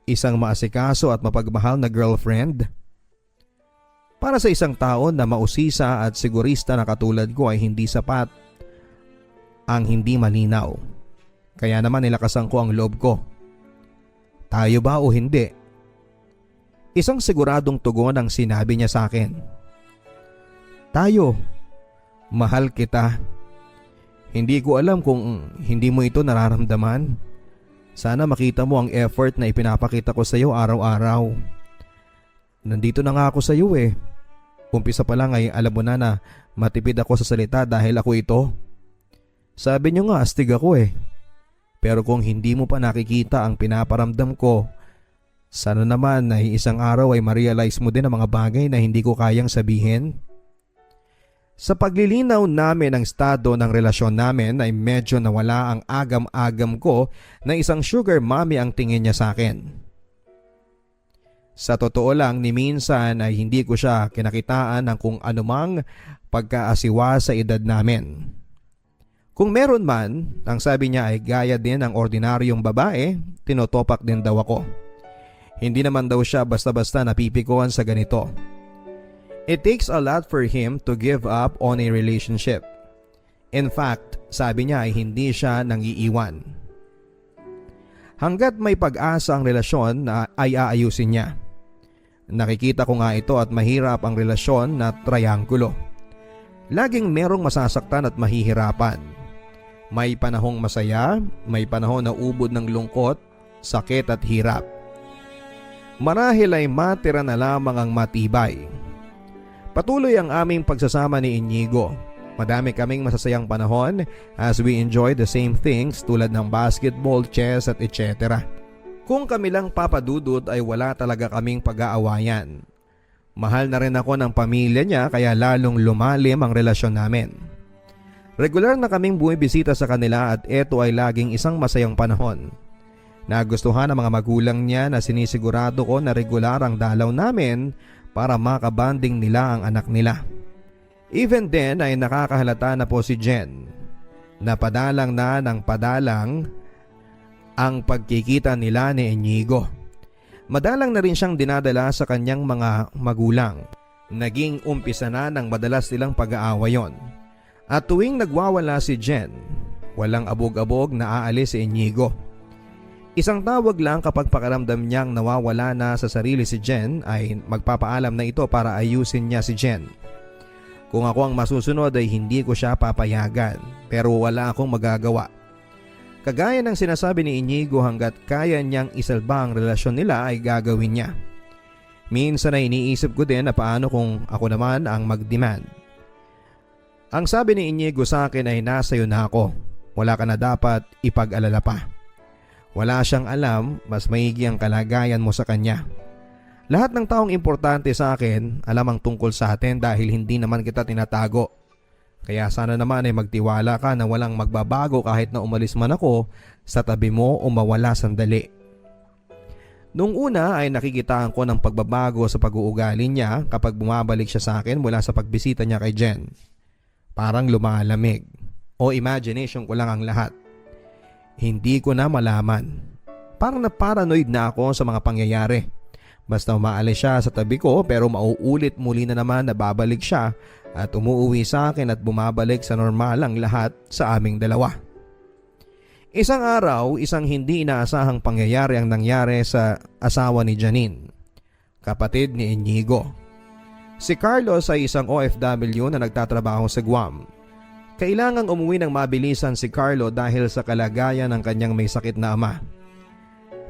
isang maasikaso at mapagmahal na girlfriend. Para sa isang tao na mausisa at sigurista na katulad ko ay hindi sapat ang hindi malinaw. Kaya naman nilakasan ko ang loob ko. Tayo ba o hindi? Isang siguradong tugon ang sinabi niya sa akin. Tayo. Mahal kita. Hindi ko alam kung hindi mo ito nararamdaman. Sana makita mo ang effort na ipinapakita ko sa iyo araw-araw. Nandito na nga ako sa iyo eh. Umpisa pa lang ay alam mo na matipid ako sa salita dahil ako ito. Sabi niyo nga astig ako eh. Pero kung hindi mo pa nakikita ang pinaparamdam ko, sana naman ay isang araw ay ma-realize mo din ang mga bagay na hindi ko kayang sabihin. Sa paglilinaw namin ng estado ng relasyon namin ay medyo nawala ang agam-agam ko na isang sugar mommy ang tingin niya sa akin. Sa totoo lang ni minsan ay hindi ko siya kinakitaan ng kung anumang pagkaasiwa sa edad namin. Kung meron man, ang sabi niya ay gaya din ng ordinaryong babae, tinotopak din daw ako. Hindi naman daw siya basta-basta napipikuan sa ganito. It takes a lot for him to give up on a relationship. In fact, sabi niya ay hindi siya nangiiwan. Hanggat may pag-asa ang relasyon ay aayusin niya. Nakikita ko nga ito at mahirap ang relasyon na trianggulo. Laging merong masasaktan at mahihirapan. May panahong masaya, may panahon na ubod ng lungkot, sakit at hirap. Marahil ay matira na lamang ang matibay. Patuloy ang aming pagsasama ni Inigo. Madami kaming masasayang panahon as we enjoy the same things tulad ng basketball, chess at etc. Kung kami lang papadudod ay wala talaga kaming pag-aawayan. Mahal na rin ako ng pamilya niya kaya lalong lumalim ang relasyon namin. Regular na kaming bumibisita sa kanila at ito ay laging isang masayang panahon. Nagustuhan ng mga magulang niya na sinisigurado ko na regular ang dalaw namin para makabanding nila ang anak nila. Even then ay nakakahalata na po si Jen. Napadalang na ng padalang ang pagkikita nila ni Inigo. Madalang na rin siyang dinadala sa kanyang mga magulang. Naging umpisa na ng madalas nilang pag-aaway yon. At tuwing nagwawala si Jen, walang abog-abog na aalis si Inigo. Isang tawag lang kapag pakiramdam niyang nawawala na sa sarili si Jen ay magpapaalam na ito para ayusin niya si Jen. Kung ako ang masusunod ay hindi ko siya papayagan pero wala akong magagawa. Kagaya ng sinasabi ni Inigo hanggat kaya niyang isalba ang relasyon nila ay gagawin niya. Minsan ay iniisip ko din na paano kung ako naman ang mag-demand. Ang sabi ni Inigo sa akin ay nasa iyo na ako. Wala ka na dapat ipag-alala pa. Wala siyang alam, mas maigi ang kalagayan mo sa kanya. Lahat ng taong importante sa akin, alam ang tungkol sa atin dahil hindi naman kita tinatago. Kaya sana naman ay magtiwala ka na walang magbabago kahit na umalis man ako sa tabi mo o mawala sandali. Noong una ay nakikitaan ko ng pagbabago sa pag-uugali niya kapag bumabalik siya sa akin mula sa pagbisita niya kay Jen. Parang lumalamig o imagination ko lang ang lahat. Hindi ko na malaman. Parang na-paranoid na ako sa mga pangyayari. Basta umaalis siya sa tabi ko pero mauulit muli na naman na babalik siya at umuwi sa akin at bumabalik sa normal ang lahat sa aming dalawa. Isang araw, isang hindi inaasahang pangyayari ang nangyari sa asawa ni Janine, kapatid ni Inigo. Si Carlos ay isang OFW na nagtatrabaho sa Guam. Kailangang umuwi ng mabilisan si Carlo dahil sa kalagayan ng kanyang may sakit na ama.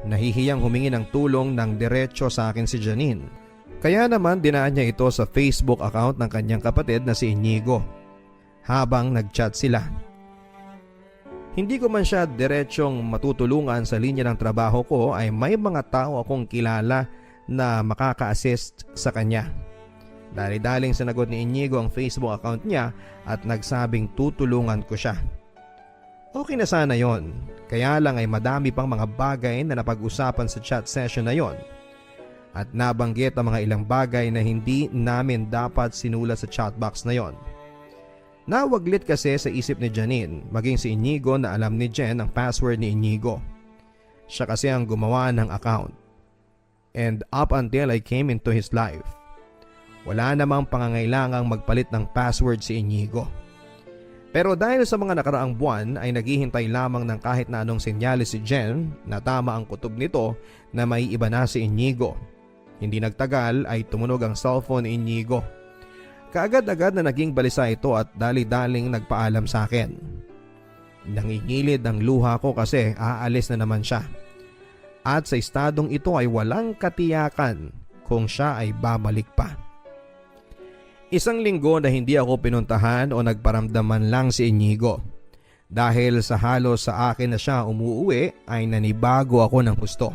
Nahihiyang humingi ng tulong ng diretso sa akin si Janine. Kaya naman dinaan niya ito sa Facebook account ng kanyang kapatid na si Inigo. habang nagchat sila. Hindi ko man siya diretsyong matutulungan sa linya ng trabaho ko ay may mga tao akong kilala na makaka-assist sa kanya. Dali-daling sinagot ni Inigo ang Facebook account niya at nagsabing tutulungan ko siya. Okay na sana yon, kaya lang ay madami pang mga bagay na napag-usapan sa chat session na yon. At nabanggit ang mga ilang bagay na hindi namin dapat sinulat sa chatbox na yon. Nawaglit kasi sa isip ni Janine maging si Inigo na alam ni Jen ang password ni Inigo. Siya kasi ang gumawa ng account. And up until I came into his life, wala namang pangangailangang magpalit ng password si Inigo. Pero dahil sa mga nakaraang buwan ay naghihintay lamang ng kahit na anong senyales si Jen na tama ang kutob nito na may iba na si Inigo. Hindi nagtagal ay tumunog ang cellphone ni Inigo. Kaagad-agad na naging balisa ito at dali-daling nagpaalam sa akin. Nangingilid ang luha ko kasi aalis na naman siya. At sa estadong ito ay walang katiyakan kung siya ay babalik pa. Isang linggo na hindi ako pinuntahan o nagparamdaman lang si Inigo. Dahil sa halos sa akin na siya umuuwi ay nanibago ako ng husto.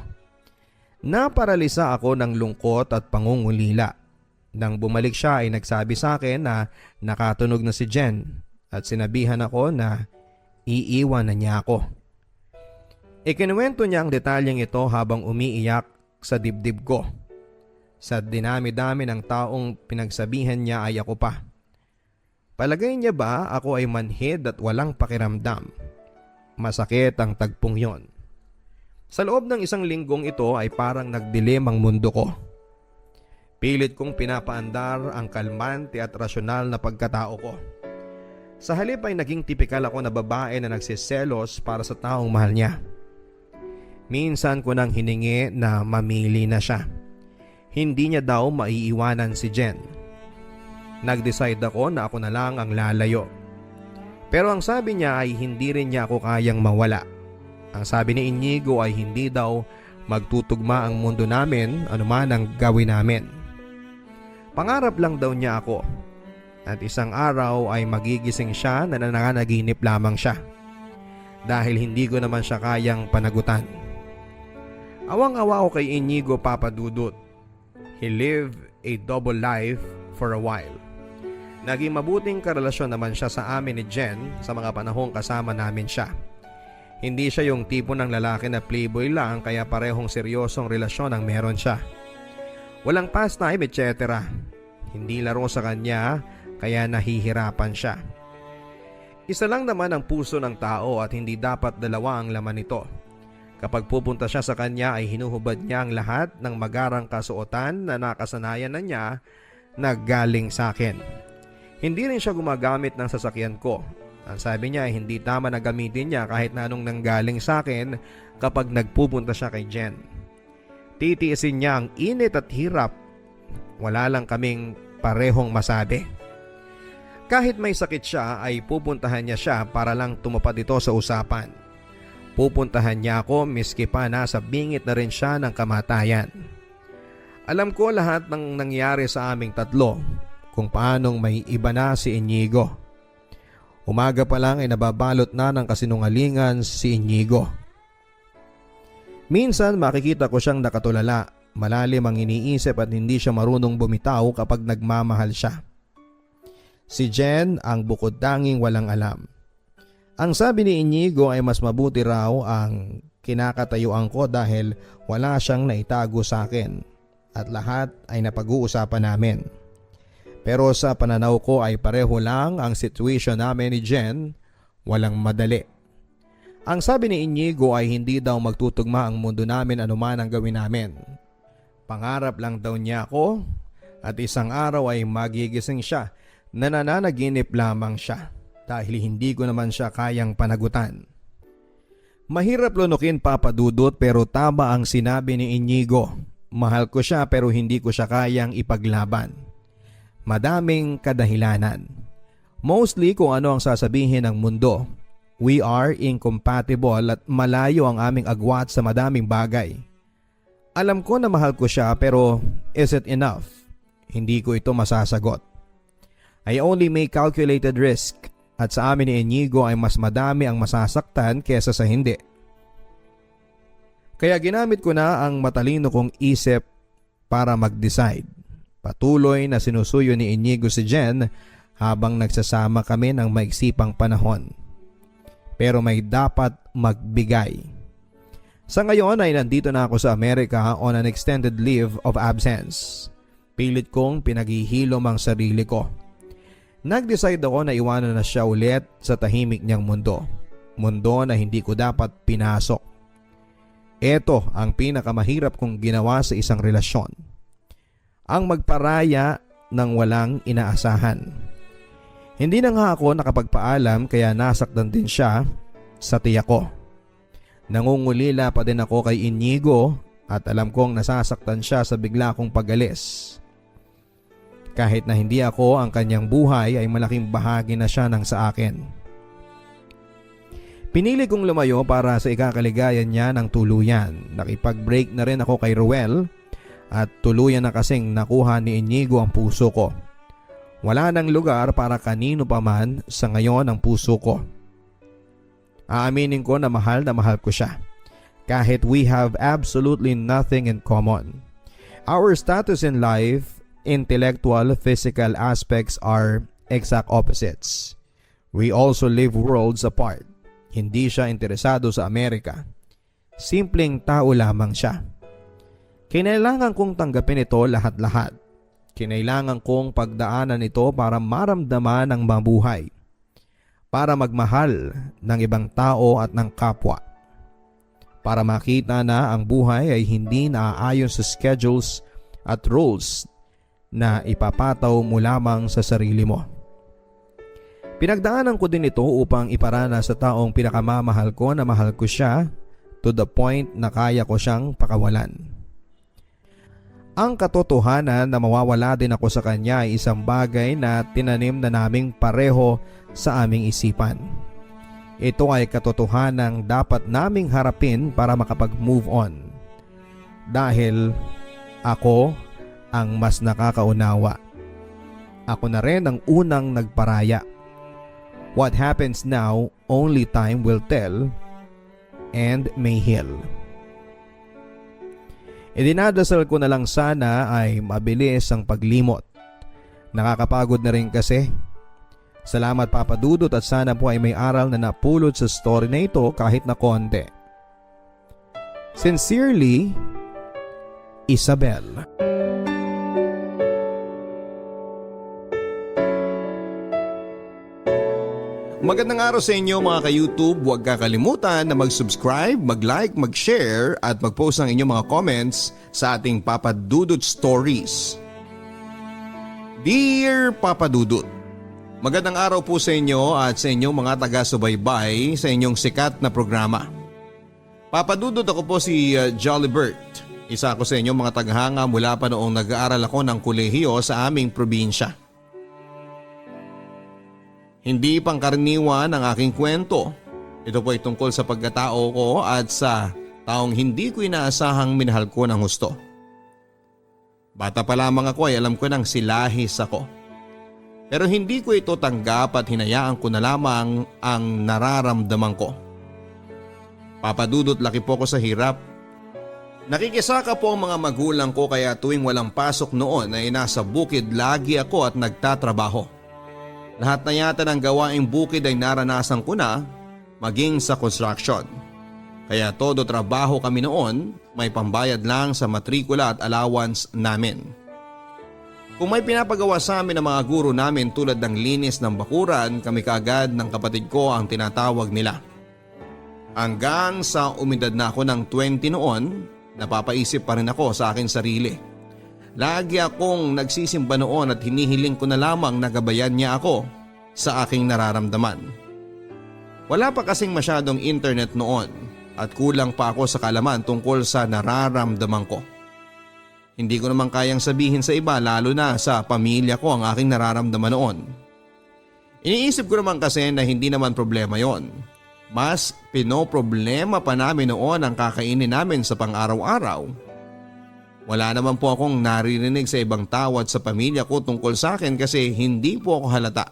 Naparalisa ako ng lungkot at pangungulila. Nang bumalik siya ay nagsabi sa akin na nakatunog na si Jen at sinabihan ako na iiwan na niya ako. Ikinuwento niya ang detalyeng ito habang umiiyak sa dibdib ko. Sa dinami-dami ng taong pinagsabihan niya ay ako pa. Palagay niya ba ako ay manhid at walang pakiramdam? Masakit ang tagpong yon. Sa loob ng isang linggong ito ay parang nagdilim ang mundo ko. Pilit kong pinapaandar ang kalmante at rasyonal na pagkatao ko. Sa halip ay naging tipikal ako na babae na nagsiselos para sa taong mahal niya. Minsan ko nang hiningi na mamili na siya. Hindi niya daw maiiwanan si Jen. Nag-decide ako na ako na lang ang lalayo. Pero ang sabi niya ay hindi rin niya ako kayang mawala. Ang sabi ni Inigo ay hindi daw magtutugma ang mundo namin anuman ang gawin namin. Pangarap lang daw niya ako at isang araw ay magigising siya na nananaginip lamang siya dahil hindi ko naman siya kayang panagutan. Awang-awa ako kay Inigo, Papa Dudut. He lived a double life for a while. Naging mabuting karelasyon naman siya sa amin ni Jen sa mga panahong kasama namin siya. Hindi siya yung tipo ng lalaki na playboy lang kaya parehong seryosong relasyon ang meron siya. Walang pastime etc. Hindi laro sa kanya kaya nahihirapan siya. Isa lang naman ang puso ng tao at hindi dapat dalawa ang laman nito. Kapag pupunta siya sa kanya ay hinuhubad niya ang lahat ng magarang kasuotan na nakasanayan na niya na galing sa akin. Hindi rin siya gumagamit ng sasakyan ko. Ang sabi niya ay hindi tama na gamitin niya kahit na anong nanggaling sa akin kapag nagpupunta siya kay Jen. Titiisin niya ang init at hirap. Wala lang kaming parehong masabi. Kahit may sakit siya ay pupuntahan niya siya para lang tumupad ito sa usapan. Pupuntahan niya ako miski pa nasa bingit na rin siya ng kamatayan. Alam ko lahat ng nangyari sa aming tatlo, kung paanong may iba na si Inigo. Umaga pa lang ay nababalot na ng kasinungalingan si Inigo. Minsan makikita ko siyang nakatulala, malalim ang iniisip at hindi siya marunong bumitaw kapag nagmamahal siya. Si Jen ang bukod tanging walang alam. Ang sabi ni Inigo ay mas mabuti raw ang kinakatayuan ko dahil wala siyang naitago sa akin at lahat ay napag-uusapan namin. Pero sa pananaw ko ay pareho lang ang situation namin ni Jen, walang madali. Ang sabi ni Inigo ay hindi daw magtutugma ang mundo namin anuman ang gawin namin. Pangarap lang daw niya ako at isang araw ay magigising siya na nananaginip lamang siya dahil hindi ko naman siya kayang panagutan. Mahirap lunukin, Papa Dudut, pero tama ang sinabi ni Inigo. Mahal ko siya pero hindi ko siya kayang ipaglaban. Madaming kadahilanan. Mostly kung ano ang sasabihin ng mundo. We are incompatible at malayo ang aming agwat sa madaming bagay. Alam ko na mahal ko siya pero is it enough? Hindi ko ito masasagot. I only make calculated risk. at sa amin ni Inigo ay mas madami ang masasaktan kesa sa hindi. Kaya ginamit ko na ang matalino kong isip para mag-decide. Patuloy na sinusuyo ni Inigo si Jen habang nagsasama kami ng maiksipang panahon. Pero may dapat magbigay. Sa ngayon ay nandito na ako sa Amerika on an extended leave of absence. Pilit kong pinaghihilom ang sarili ko. Nag-decide ako na iwanan na siya ulit sa tahimik niyang mundo. Mundo na hindi ko dapat pinasok. Ito ang pinakamahirap kong ginawa sa isang relasyon. Ang magparaya ng walang inaasahan. Hindi na nga ako nakapagpaalam kaya nasaktan din siya sa tiyak ko. Nangungulila pa din ako kay Inigo at alam kong nasasaktan siya sa bigla kong pag-alis. Kahit na hindi ako ang kanyang buhay ay malaking bahagi na siya ng sa akin. Pinili kong lumayo para sa ikakaligayan niya ng tuluyan. Nakipag-break na rin ako kay Ruel at tuluyan na kasing nakuha ni Inigo ang puso ko. Wala nang lugar para kanino pa man sa ngayon ang puso ko. Aaminin ko na mahal ko siya. Kahit we have absolutely nothing in common. Our status in life, intellectual, physical aspects are exact opposites. We also live worlds apart. Hindi siya interesado sa Amerika. Simpleng tao lamang siya. Kinailangan kong tanggapin ito lahat-lahat. Kinailangan kong pagdaanan ito para maramdaman ang mabuhay. Para magmahal ng ibang tao at ng kapwa. Para makita na ang buhay ay hindi naaayon sa schedules at rules na ipapataw mo lamang sa sarili mo. Pinagdaanan ko din ito upang iparana sa taong pinakamamahal ko na mahal ko siya to the point na kaya ko siyang pakawalan. Ang katotohanan na mawawala din ako sa kanya ay isang bagay na tinanim na naming pareho sa aming isipan. Ito ay katotohanang dapat naming harapin para makapag-move on. Dahil ako ang mas nakakaunawa. Ako na rin ang unang nagparaya. What happens now, only time will tell and may heal. Idinadasal ko na lang sana ay mabilis ang paglimot. Nakakapagod na rin kasi. Salamat Papa Dudut at sana po ay may aral na napulot sa story na ito kahit na konti. Sincerely, Isabel. Magandang araw sa inyo mga ka-YouTube. Huwag kakalimutan na mag-subscribe, mag-like, mag-share at mag-post ng inyong mga comments sa ating Papa Dudut Stories. Dear Papa Dudut, magandang araw po sa inyo at sa inyong mga taga-subaybay sa inyong sikat na programa. Papa Dudut, ako po si Jolly Bert. Isa ako sa inyong mga taghanga mula pa noong nag-aaral ako ng kolehiyo sa aming probinsya. Hindi pangkaraniwan ang aking kwento. Ito po ay tungkol sa pagkatao ko at sa taong hindi ko inaasahang minahal ko ng husto. Bata pa lamang ako ay alam ko nang silahis ako. Pero hindi ko ito tanggap at hinayaan ko na lamang ang nararamdaman ko. Papadudot, laki po ko sa hirap. Nakikisaka po ang mga magulang ko kaya tuwing walang pasok noon ay nasa bukid lagi ako at nagtatrabaho. Lahat na yata ng gawaing bukid ay naranasan ko na, maging sa construction. Kaya todo trabaho kami noon, may pambayad lang sa matrikula at allowance namin. Kung may pinapagawa sa amin ng mga guro namin tulad ng linis ng bakuran, kami kaagad ng kapatid ko ang tinatawag nila. Hanggang sa umidad na ako ng 20 noon, napapaisip pa rin ako sa aking sarili. Lagi akong nagsisimba noon at hinihiling ko na lamang na gabayan niya ako sa aking nararamdaman. Wala pa kasing masyadong internet noon at kulang pa ako sa kaalaman tungkol sa nararamdaman ko. Hindi ko naman kayang sabihin sa iba lalo na sa pamilya ko ang aking nararamdaman noon. Iniisip ko naman kasi na hindi naman problema yon. Mas pinoproblema pa namin noon ang kakainin namin sa pang-araw-araw. Wala naman po akong naririnig sa ibang tao at sa pamilya ko tungkol sa akin kasi hindi po ako halata.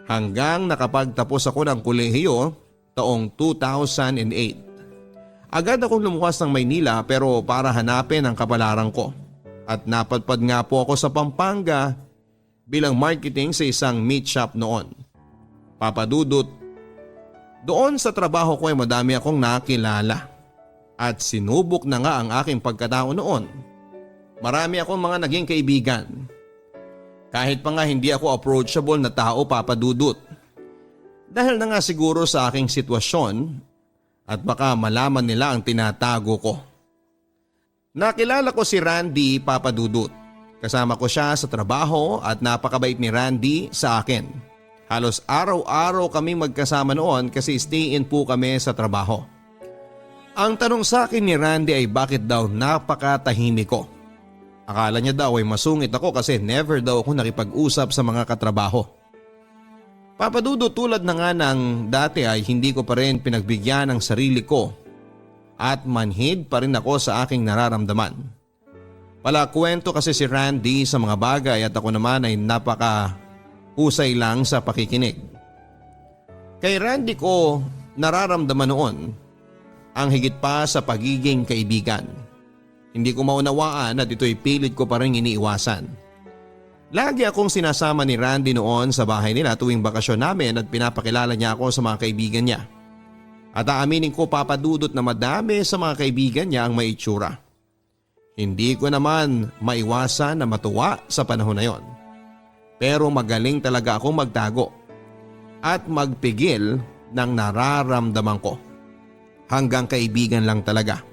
hanggang nakapagtapos ako ng kolehiyo taong 2008. Agad akong lumuwas ng Maynila pero para hanapin ang kapalaran ko at napadpad nga po ako sa Pampanga bilang marketing sa isang meat shop noon. Papadudot, doon sa trabaho ko ay madami akong nakilala at sinubok na nga ang aking pagkatao noon. Marami akong mga naging kaibigan. Kahit pa nga hindi ako approachable na tao, Papadudot. Dahil na nga siguro sa aking sitwasyon at baka malaman nila ang tinatago ko. Nakilala ko si Randy, Papadudot. Kasama ko siya sa trabaho at napakabait ni Randy sa akin. Halos araw-araw kami magkasama noon kasi stay-in po kami sa trabaho. Ang tanong sa akin ni Randy ay bakit daw napakatahimik ko. Akala niya daw ay masungit ako kasi never daw ako nakipag-usap sa mga katrabaho. Papadudot, tulad na nga ng dati ay hindi ko pa rin pinagbigyan ng sarili ko at manhid pa rin ako sa aking nararamdaman. Palakwento kasi si Randy sa mga bagay at ako naman ay napaka-husay lang sa pakikinig. Kay Randy ko nararamdaman noon ang higit pa sa pagiging kaibigan. Hindi ko maunawaan at ito'y pilit ko pa rin iniiwasan. Lagi akong sinasama ni Randy noon sa bahay nila tuwing bakasyon namin at pinapakilala niya ako sa mga kaibigan niya. At aaminin ko, Papadudot, na madami sa mga kaibigan niya ang may itsura. Hindi ko naman maiwasan na matuwa sa panahon na yon. Pero magaling talaga akong magtago at magpigil ng nararamdaman ko. Hanggang kaibigan lang talaga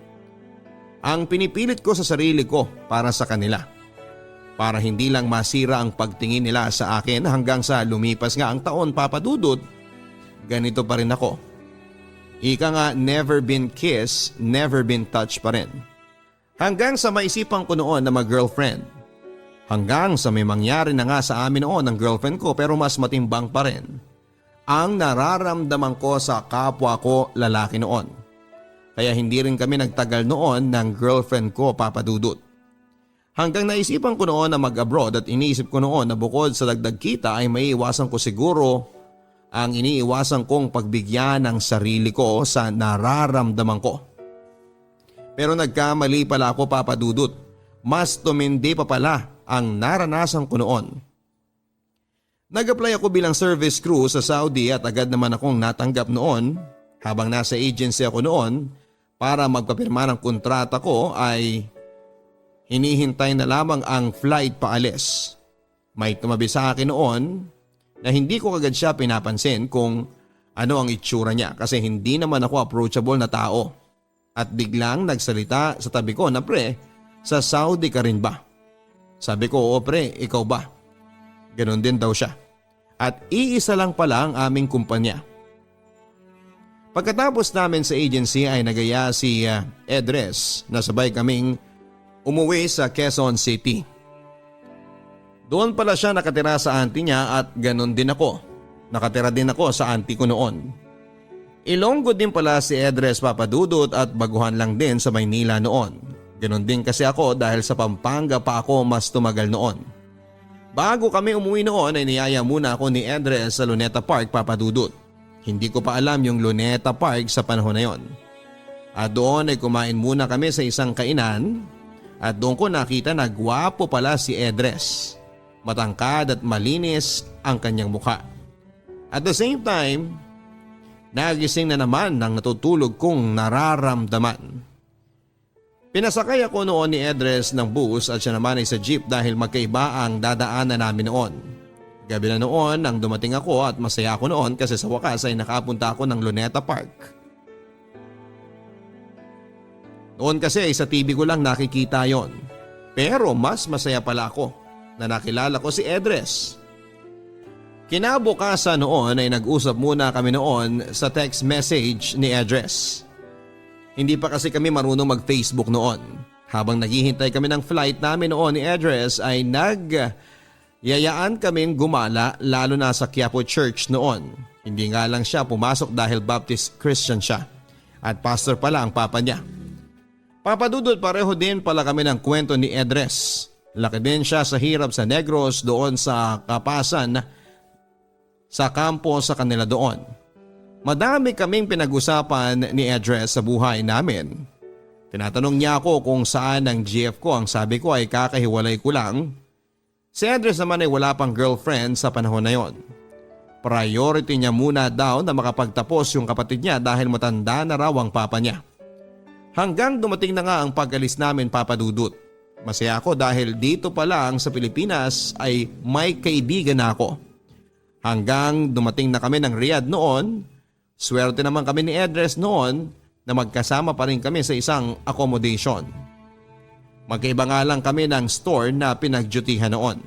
ang pinipilit ko sa sarili ko para sa kanila. Para hindi lang masira ang pagtingin nila sa akin hanggang sa lumipas nga ang taon, Papadudot, ganito pa rin ako. Ika nga, never been kissed, never been touched pa rin. Hanggang sa maisipan ko noon na mag-girlfriend. Hanggang sa may mangyari na nga sa amin noon ng girlfriend ko pero mas matimbang pa rin ang nararamdaman ko sa kapwa ko lalaki noon. Kaya hindi rin kami nagtagal noon ng girlfriend ko, Papadudot. Hanggang naisipan ko noon na mag-abroad at iniisip ko noon na bukod sa dagdag kita ay maiiwasan ko siguro ang iniiwasan kong pagbigyan ng sarili ko sa nararamdaman ko. Pero nagkamali pala ako, Papadudot. Mas tumindi pa pala ang naranasan ko noon. Nag-apply ako bilang service crew sa Saudi at agad naman akong natanggap noon. Habang nasa agency ako noon, para magpapirma ng kontrata ko ay hinihintay na lamang ang flight paalis. May tumabi sa akin noon na hindi ko kagad siya pinapansin kung ano ang itsura niya kasi hindi naman ako approachable na tao. At biglang nagsalita sa tabi ko na, "Pre, sa Saudi ka rin ba?" Sabi ko, "Oo pre, ikaw ba?" Ganon din daw siya. At iisa lang pala ang aming kumpanya. Pagkatapos namin sa agency ay nagaya si Edres na sabay kaming umuwi sa Quezon City. Doon pala siya nakatira sa auntie niya at ganon din ako. Nakatira din ako sa auntie ko noon. Ilonggo din pala si Edres, Papadudot, at baguhan lang din sa Maynila noon. Ganon din kasi ako dahil sa Pampanga pa ako mas tumagal noon. Bago kami umuwi noon ay niyaya muna ako ni Edres sa Luneta Park, Papadudot. Hindi ko pa alam yung Luneta Park sa panahon na yon. At doon ay kumain muna kami sa isang kainan at doon ko nakita na gwapo pala si Edres. Matangkad at malinis ang kanyang mukha. At the same time, nagising na naman ng natutulog kong nararamdaman. Pinasakay ako noon ni Edres ng bus at siya naman ay sa jeep dahil magkaiba ang dadaanan namin noon. Gabi na noon nang dumating ako at masaya ako noon kasi sa wakas ay nakapunta ako ng Luneta Park. Noon kasi ay sa TV ko lang nakikita yon. Pero mas masaya pala ako na nakilala ko si Edres. Kinabukasan noon ay nag-usap muna kami noon sa text message ni Edres. Hindi pa kasi kami marunong mag-Facebook noon. Habang naghihintay kami ng flight namin noon ni Edres ay yayaan kaming gumala lalo na sa Quiapo Church noon. Hindi nga lang siya pumasok dahil Baptist Christian siya at pastor pala ang papa niya. Papadudol, pareho din pala kami ng kwento ni Edres. Laki din siya sa hirap sa Negros doon sa Kapasan sa kampo sa kanila doon. Madami kaming pinag-usapan ni Edres sa buhay namin. Tinatanong niya ako kung saan ang GF ko, ang sabi ko ay kakahiwalay ko lang. Si Edres naman ay wala pang girlfriend sa panahon na yon. Priority niya muna daw na makapagtapos yung kapatid niya dahil matanda na raw ang papa niya. Hanggang dumating na nga ang pag-alis namin, Papa Dudut. Masaya ako dahil dito pa lang sa Pilipinas ay may kaibigan na ako. Hanggang dumating na kami ng Riyadh noon, swerte naman kami ni Edres noon na magkasama pa rin kami sa isang accommodation. Magkaiba nga lang kami ng store na pinagdutihan noon.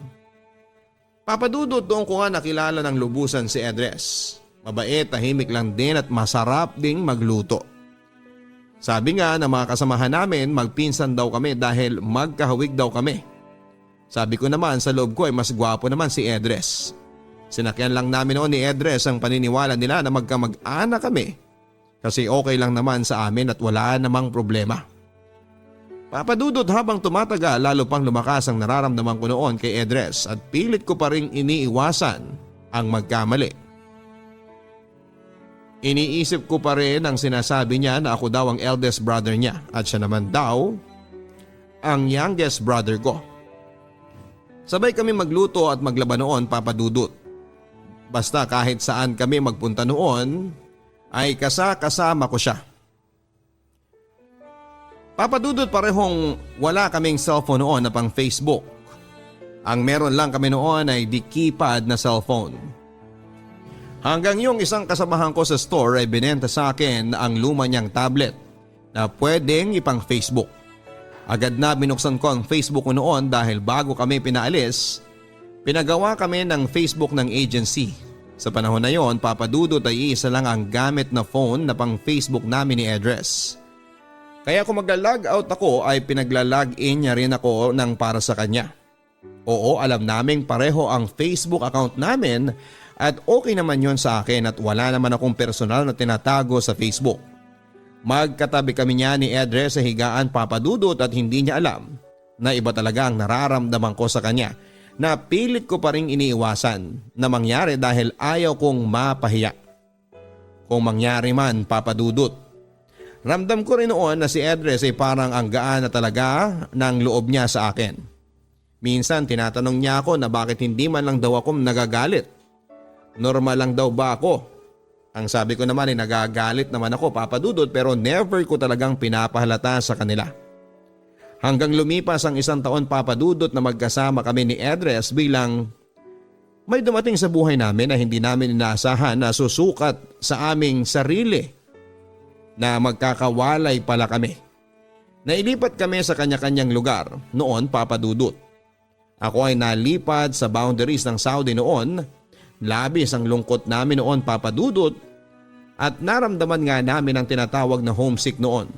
Papa Dudut, doon ko nga nakilala ng lubusan si Edres. Mabait, tahimik lang din at masarap ding magluto. Sabi nga ng mga kasamahan namin, magpinsan daw kami dahil magkahawig daw kami. Sabi ko naman sa loob ko ay mas gwapo naman si Edres. Sinakyan lang namin noon ni Edres ang paniniwala nila na magkamag-anak kami kasi okay lang naman sa amin at wala namang problema. Papa Dudut, habang tumatagal lalo pang lumakas ang nararamdaman ko noon kay Edres at pilit ko pa rin iniiwasan ang magkamali. Iniisip ko pa rin ang sinasabi niya na ako daw ang eldest brother niya at siya naman daw ang youngest brother ko. Sabay kami magluto at maglaba noon, Papa Dudut. Basta kahit saan kami magpunta noon ay kasama ko siya. Papa Dudut, parehong wala kaming cellphone noon na pang Facebook. Ang meron lang kami noon ay di keypad na cellphone. Hanggang yung isang kasamahan ko sa store ay binenta sa akin ang luma niyang tablet na pwedeng ipang Facebook. Agad na binuksan ko ang Facebook ko noon dahil bago kami pinaalis, pinagawa kami ng Facebook ng agency. Sa panahon na yon, Papa Dudut, ay isa lang ang gamit na phone na pang Facebook namin ni Edres. Kaya kung magla-log out ako ay pinagla-log in niya rin ako ng para sa kanya. Oo, alam naming pareho ang Facebook account namin at okay naman yon sa akin at wala naman akong personal na tinatago sa Facebook. Magkatabi kami niya ni Edres sa higaan, Papa Dudut, at hindi niya alam na iba talaga ang nararamdaman ko sa kanya na pilit ko pa rin iniiwasan na mangyari dahil ayaw kong mapahiya. Kung mangyari man, Papa Dudut, ramdam ko rin noon na si Edres ay parang ang gaan na talaga ng loob niya sa akin. Minsan tinatanong niya ako na bakit hindi man lang daw ako nagagalit. Normal lang daw ba ako? Ang sabi ko naman ay nagagalit naman ako, Papa Dudut, pero never ko talagang pinapahalata sa kanila. Hanggang lumipas ang 1 taon, Papa Dudut, na magkasama kami ni Edres bilang may dumating sa buhay namin na hindi namin inaasahan na susukat sa aming sarili na magkakawalay pala kami. Nailipat kami sa kanya-kanyang lugar noon, Papa Dudut. Ako ay nalipad sa boundaries ng Saudi noon. Labis ang lungkot namin noon, Papa Dudut, at naramdaman nga namin ang tinatawag na homesick noon.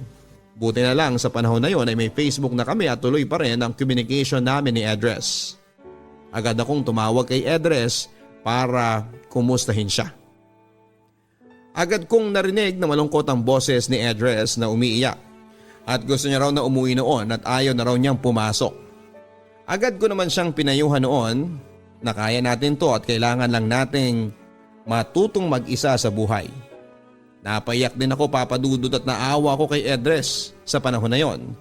Buti na lang sa panahon na yon ay may Facebook na kami at tuloy pa rin ang communication namin ni Edres. Agad akong tumawag kay Edres para kumustahin siya. Agad kong narinig na malungkot ang boses ni Edres na umiiyak at gusto niya raw na umuwi noon at ayaw na raw niyang pumasok. Agad ko naman siyang pinayuhan noon na kaya natin to at kailangan lang nating matutong mag-isa sa buhay. Napaiyak din ako, Papa Dudut, at naawa ko kay Edres sa panahon na yon.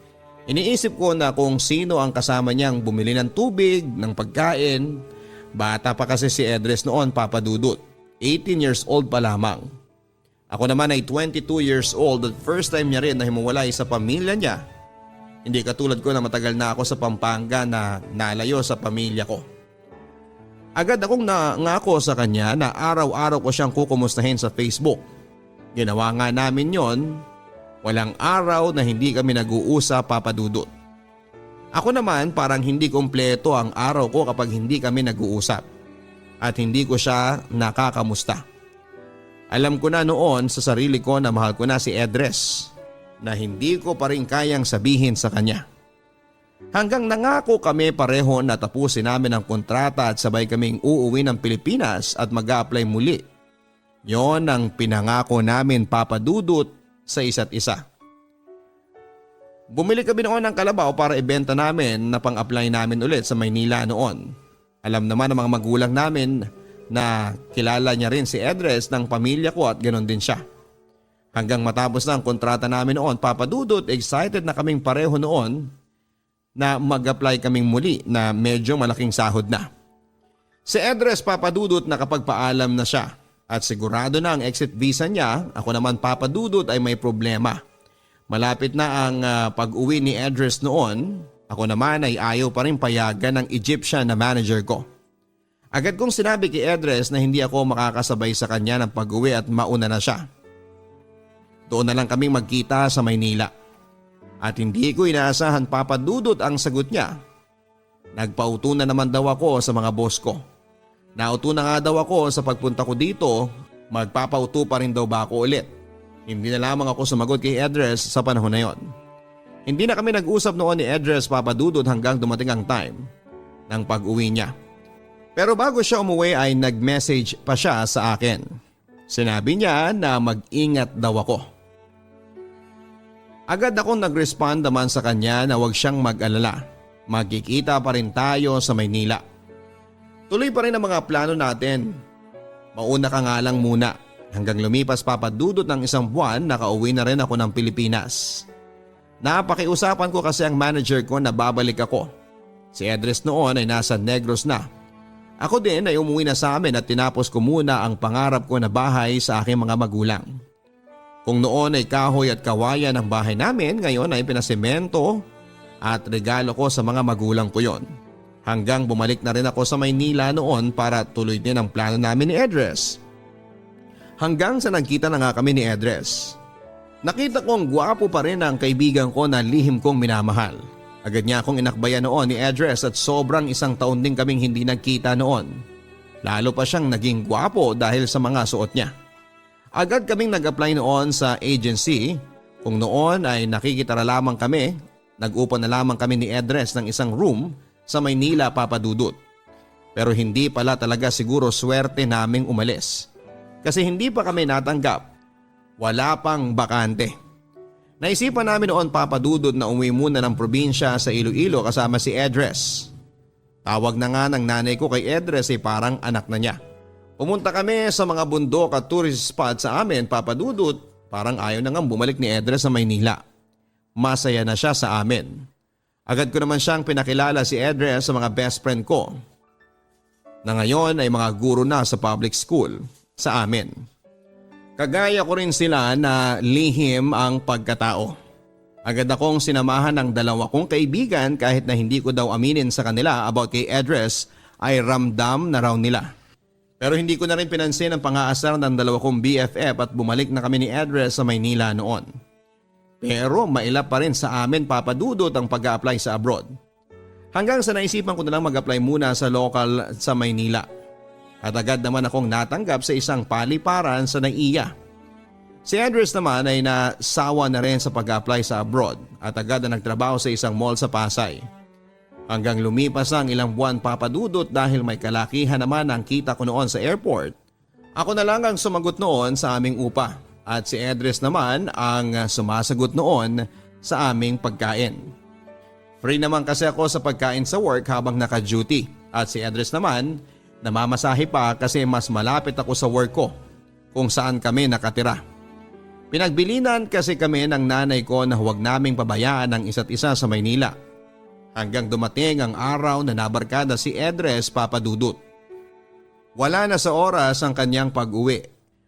Iniisip ko na kung sino ang kasama niyang bumili ng tubig, ng pagkain. Bata pa kasi si Edres noon, Papa Dudut. 18 years old pa lamang. Ako naman ay 22 years old at first time niya rin na himuwalay sa pamilya niya. Hindi katulad ko na matagal na ako sa Pampanga na nalayo sa pamilya ko. Agad akong nangako sa kanya na araw-araw ko siyang kukumustahin sa Facebook. Ginawa nga namin yon. Walang araw na hindi kami nag-uusap, Papa Dudut. Ako naman parang hindi kompleto ang araw ko kapag hindi kami nag-uusap. At hindi ko siya nakakamusta. Alam ko na noon sa sarili ko na mahal ko na si Edres. Na hindi ko pa rin kayang sabihin sa kanya. Hanggang nangako kami pareho na tapusin namin ang kontrata at sabay kaming uuwi ng Pilipinas at mag-a-apply muli. Yon ang pinangako namin, Papa Dudut, sa isa't isa. Bumili kami noon ng kalabaw para ibenta namin na pang-apply namin ulit sa Maynila noon. Alam naman ng mga magulang namin na kilala niya rin si Edres ng pamilya ko at ganoon din siya. Hanggang matapos na ang kontrata namin noon, Papa Dudut, excited na kaming pareho noon na mag-apply kaming muli na medyo malaking sahod na. Si Edres, Papa Dudut, nakapagpaalam na siya at sigurado na ang exit visa niya. Ako naman, Papa Dudut, ay may problema. Malapit na ang pag-uwi ni Edres noon. Ako naman ay ayaw pa rin payagan ng Egyptian na manager ko. Agad kong sinabi kay Edres na hindi ako makakasabay sa kanya ng pag-uwi at mauna na siya. Doon na lang kaming magkita sa Maynila. At hindi ko inaasahan, Papa Dudut, ang sagot niya. Nagpauto na naman daw ako sa mga boss ko. Nauto na nga daw ako sa pagpunta ko dito, magpapauto pa rin daw ba ako ulit. Hindi na lamang ako sumagot kay Edres sa panahon na yon. Hindi na kami nag-usap noon ni Edres, Papa Dudut, hanggang dumating ang time ng pag-uwi niya. Pero bago siya umuwi ay nag-message pa siya sa akin. Sinabi niya na mag-ingat daw ako. Agad akong nag-respond naman sa kanya na huwag siyang mag-alala. Magkikita pa rin tayo sa Maynila. Tuloy pa rin ang mga plano natin. Mauna ka nga lang muna. Hanggang lumipas, Papa Dudut, ng isang buwan, nakauwi na rin ako ng Pilipinas. Napakiusapan ko kasi ang manager ko na babalik ako. Si Edres noon ay nasa Negros na. Ako din ay umuwi na sa amin at tinapos ko muna ang pangarap ko na bahay sa aking mga magulang. Kung noon ay kahoy at kawayan ang bahay namin, ngayon ay pinasemento at regalo ko sa mga magulang ko yon. Hanggang bumalik na rin ako sa Maynila noon para tuloy din ang plano namin ni Edres. Hanggang sa nagkita na nga kami ni Edres. Nakita kong gwapo pa rin ang kaibigan ko na lihim kong minamahal. Agad niya akong inakbayan noon ni Edres at sobrang isang taon din kaming hindi nagkita noon. Lalo pa siyang naging gwapo dahil sa mga suot niya. Agad kaming nag-apply noon sa agency. Kung noon ay nakikitara lamang kami, nag-upo na lamang kami ni Edres ng isang room sa Maynila, Papa Dudut. Pero hindi pala talaga siguro swerte naming umalis. Kasi hindi pa kami natanggap. Wala pang bakante. Naisipan namin noon, Papa Dudut, na umuwi muna ng probinsya sa Iloilo kasama si Edres. Tawag na nga ng nanay ko kay Edres ay parang anak na niya. Pumunta kami sa mga bundok at tourist spot sa amin, Papa Dudut. Parang ayaw na nga bumalik ni Edres sa Maynila. Masaya na siya sa amin. Agad ko naman siyang pinakilala si Edres sa mga best friend ko na ngayon ay mga guro na sa public school sa amin. Kagaya ko rin sila na lihim ang pagkatao. Agad akong sinamahan ng dalawa kong kaibigan kahit na hindi ko daw aminin sa kanila about kay Edres ay ramdam na raw nila. Pero hindi ko na rin pinansin ang pang-aasar ng dalawa kong BFF at bumalik na kami ni Edres sa Maynila noon. Pero mailap pa rin sa amin, Papa Dudut, ang pag-a-apply sa abroad. Hanggang sa naisipan ko na lang mag-apply muna sa local sa Maynila. At agad naman akong natanggap sa isang paliparan sa NAIA. Si Edres naman ay nasawa na rin sa pag-apply sa abroad at agad na nagtrabaho sa isang mall sa Pasay. Hanggang lumipas ang ilang buwan, Papa Dudut, dahil may kalakihan naman ang kita ko noon sa airport. Ako na lang ang sumagot noon sa aming upa at si Edres naman ang sumasagot noon sa aming pagkain. Free naman kasi ako sa pagkain sa work habang naka-duty at si Edres naman namamasahe pa kasi mas malapit ako sa work ko kung saan kami nakatira. Pinagbilinan kasi kami ng nanay ko na huwag naming pabayaan ang isa't isa sa Maynila. Hanggang dumating ang araw na nabarkada si Edres, Papa Dudut. Wala na sa oras ang kanyang pag-uwi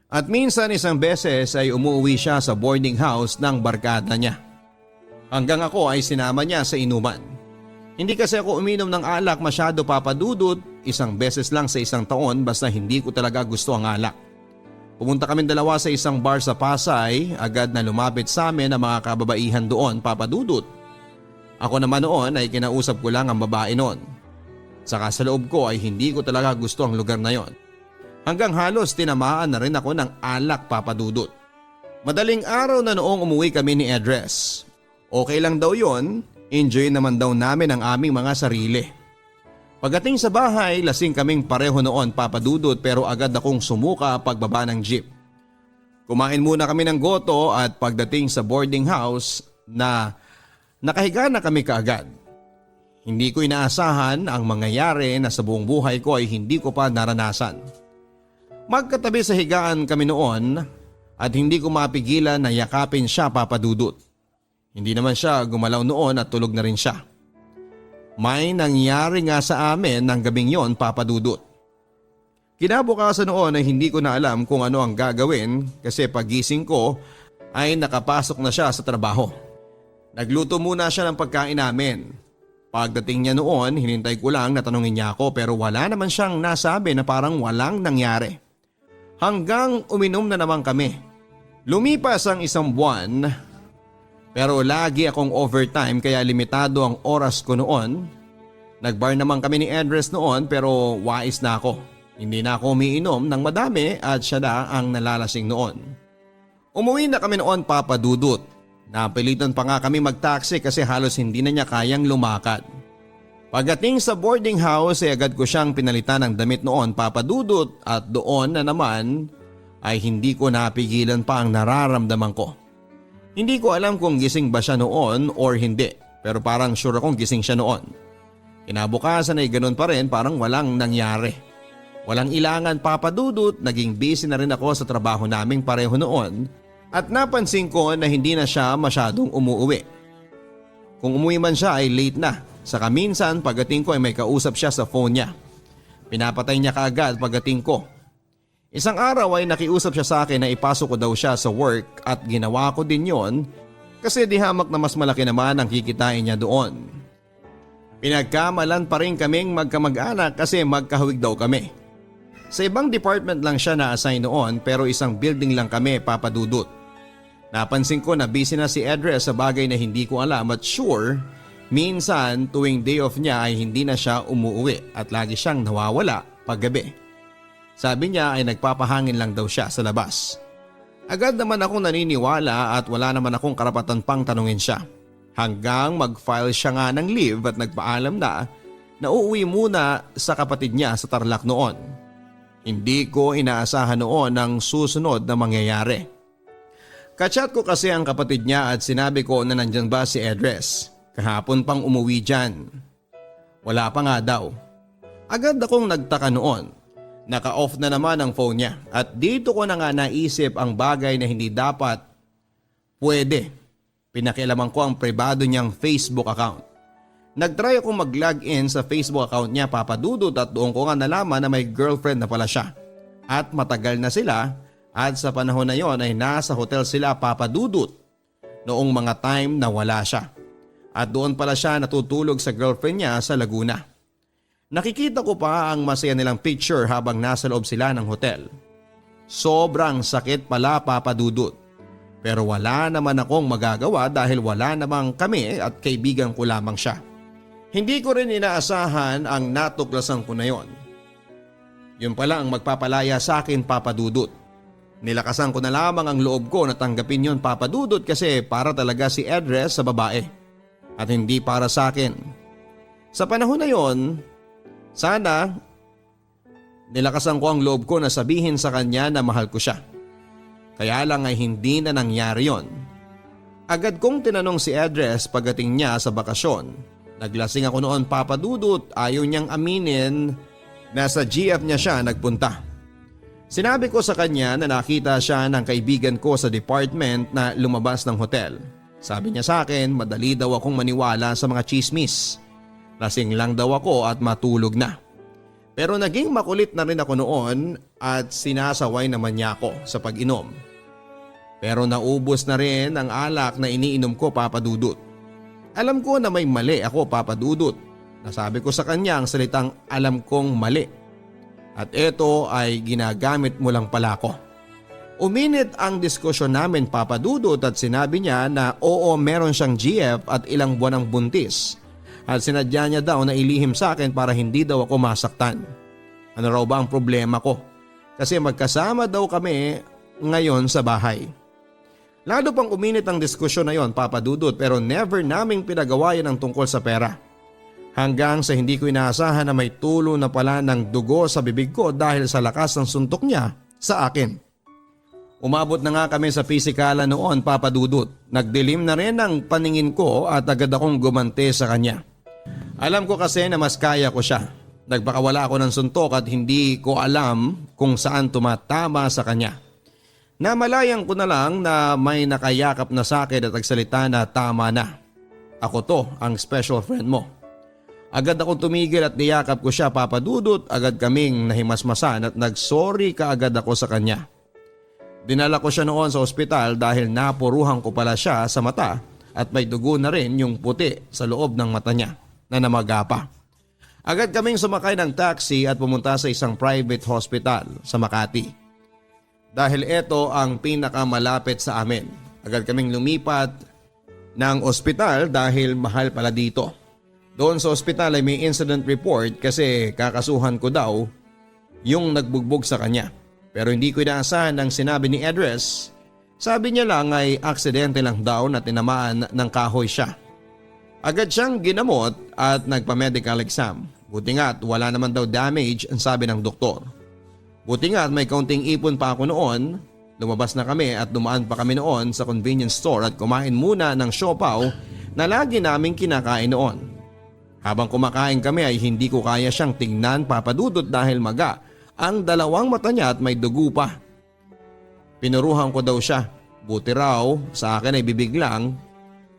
at minsan isang beses ay umuwi siya sa boarding house ng barkada niya. Hanggang ako ay sinama niya sa inuman. Hindi kasi ako uminom ng alak masyado, Papa Dudut, isang beses lang sa isang taon basta hindi ko talaga gusto ang alak. Pumunta kami dalawa sa isang bar sa Pasay, agad na lumapit sa amin ang mga kababaihan doon, Papa Dudut. Ako naman noon ay kinausap ko lang ang babae noon. Saka sa loob ko ay hindi ko talaga gusto ang lugar na yon. Hanggang halos tinamaan na rin ako ng alak, Papa Dudut. Madaling araw na noong umuwi kami ni Edres. Okay lang daw yon, enjoy naman daw namin ang aming mga sarili. Pagdating sa bahay, lasing kaming pareho noon, Papa Dudut, pero agad akong sumuka pagbaba ng jeep. Kumain muna kami ng goto at pagdating sa boarding house nakahiga na kami kaagad. Hindi ko inaasahan ang mangyayari na sa buong buhay ko ay hindi ko pa naranasan. Magkatabi sa higaan kami noon at hindi ko mapigilan na yakapin siya, Papa Dudut. Hindi naman siya gumalaw noon at tulog na rin siya. May nangyari nga sa amin ng gabing yon, Papa Dudut. Kinabukasan noon ay hindi ko na alam kung ano ang gagawin kasi pagising ko ay nakapasok na siya sa trabaho. Nagluto muna siya ng pagkain namin. Pagdating niya noon, hinintay ko lang na tanungin niya ako pero wala naman siyang nasabi na parang walang nangyari. Hanggang uminom na naman kami. Lumipas ang isang buwan pero lagi akong overtime kaya limitado ang oras ko noon. Nagbar naman kami ni Edres noon pero wais na ako. Hindi na ako umiinom ng madami at siya na ang nalalasing noon. Umuwi na kami noon, Papa Dudut. Napilitan pa nga kami mag-taxi kasi halos hindi na niya kayang lumakad. Pagdating sa boarding house ay agad ko siyang pinalitan ng damit noon, Papa Dudut, at doon na naman ay hindi ko napigilan pa ang nararamdaman ko. Hindi ko alam kung gising ba siya noon or hindi pero parang sure akong gising siya noon. Kinabukasan ay ganun pa rin, parang walang nangyari. Walang ilangan, Papa Dudut, naging busy na rin ako sa trabaho naming pareho noon at napansin ko na hindi na siya masyadong umuwi. Kung umuwi man siya ay late na, saka minsan pagdating ko ay may kausap siya sa phone niya. Pinapatay niya kaagad pagdating ko. Isang araw ay nakiusap siya sa akin na ipasok ko daw siya sa work at ginawa ko din yon kasi di hamak na mas malaki naman ang kikitain niya doon. Pinagkamalan pa rin kaming magkamag-anak kasi magkahawig daw kami. Sa ibang department lang siya na-assign noon pero isang building lang kami, Papa Dudut. Napansin ko na busy na si Edres sa bagay na hindi ko alam at sure, minsan tuwing day off niya ay hindi na siya umuwi at lagi siyang nawawala paggabi. Sabi niya ay nagpapahangin lang daw siya sa labas. Agad naman akong naniniwala at wala naman akong karapatan pang tanungin siya. Hanggang mag-file siya nga ng leave at nagpaalam na uuwi muna sa kapatid niya sa Tarlac noon. Hindi ko inaasahan noon ang susunod na mangyayari. Kachat ko kasi ang kapatid niya at sinabi ko na nandyan ba si Edres. Kahapon pang umuwi dyan. Wala pa nga daw. Agad akong nagtaka noon. Naka-off na naman ang phone niya at dito ko na nga naisip ang bagay na hindi dapat pwede. Pinakialaman ko ang pribado niyang Facebook account. Nagtry akong mag-login sa Facebook account niya, Papa Dudut, at doon ko nga nalaman na may girlfriend na pala siya. At matagal na sila at sa panahon na yon ay nasa hotel sila, Papa Dudut. Noong mga time na wala siya. At doon pala siya natutulog sa girlfriend niya sa Laguna. Nakikita ko pa ang masaya nilang picture habang nasa loob sila ng hotel. Sobrang sakit pala, Papa Dudut. Pero wala naman akong magagawa dahil wala namang kami at kaibigan ko lamang siya. Hindi ko rin inaasahan ang natuklasan ko na yon. Yun pala ang magpapalaya sa akin, Papa Dudut. Nilakasan ko na lamang ang loob ko na tanggapin yon, Papa Dudut, kasi para talaga si Edres sa babae at hindi para sa akin. Sa panahon na yon, sana nilakasan ko ang loob ko na sabihin sa kanya na mahal ko siya. Kaya lang ay hindi na nangyari yon. Agad kong tinanong si Edres pagdating niya sa bakasyon. Naglasing ako noon, Papa Dudut, ayaw niyang aminin na sa GF niya siya nagpunta. Sinabi ko sa kanya na nakita siya ng kaibigan ko sa department na lumabas ng hotel. Sabi niya sa akin, madali daw akong maniwala sa mga chismis. Lasing lang daw ako at matulog na. Pero naging makulit na rin ako noon at sinasaway naman niya ako sa pag-inom. Pero naubos na rin ang alak na iniinom ko, Papa Dudut. Alam ko na may mali ako, Papa Dudut. Nasabi ko sa kanya ang salitang alam kong mali. At ito ay ginagamit mo lang pala ko. Uminit ang diskusyon namin, Papa Dudut, at sinabi niya na oo, meron siyang GF at ilang buwan ang buntis. At sinadya niya daw na ilihim sa akin para hindi daw ako masaktan. Ano raw ba ang problema ko? Kasi magkasama daw kami ngayon sa bahay. Lalo pang uminit ang diskusyon na yon, Papa Dudut, pero never naming pinagawa yan ang tungkol sa pera. Hanggang sa hindi ko inaasahan na may tulo na pala ng dugo sa bibig ko dahil sa lakas ng suntok niya sa akin. Umabot na nga kami sa pisikala noon, Papa Dudut. Nagdilim na rin ang paningin ko at agad akong gumante sa kanya. Alam ko kasi na mas kaya ko siya. Nagpakawala ako ng suntok at hindi ko alam kung saan tumatama sa kanya. Namalayan ko na lang na may nakayakap na sa akin at nagsalita na tama na. Ako to, ang special friend mo. Agad akong tumigil at niyakap ko siya, Papa Dudut. Agad kaming nahimasmasan at nagsorry kaagad ako sa kanya. Dinala ko siya noon sa ospital dahil napuruhan ko pala siya sa mata at may dugo na rin yung puti sa loob ng mata niya na namaga pa. Agad kaming sumakay ng taxi at pumunta sa isang private hospital sa Makati. Dahil ito ang pinakamalapit sa amin. Agad kaming lumipat ng ospital dahil mahal pala dito. Doon sa ospital ay may incident report kasi kakasuhan ko daw yung nagbugbog sa kanya. Pero hindi ko inaasahan ang sinabi ni Edres. Sabi niya lang ay aksidente lang daw na tinamaan ng kahoy siya. Agad siyang ginamot at nagpa-medical exam. Buti nga at wala naman daw damage ang sabi ng doktor. Buti nga at may kaunting ipon pa ako noon. Lumabas na kami at dumaan pa kami noon sa convenience store at kumain muna ng siopaw na lagi naming kinakain noon. Habang kumakain kami ay hindi ko kaya siyang tingnan, Papa Dudut, dahil maga ang dalawang mata niya at may dugo pa. Pinuruhan ko daw siya. Buti raw sa akin ay bibig lang.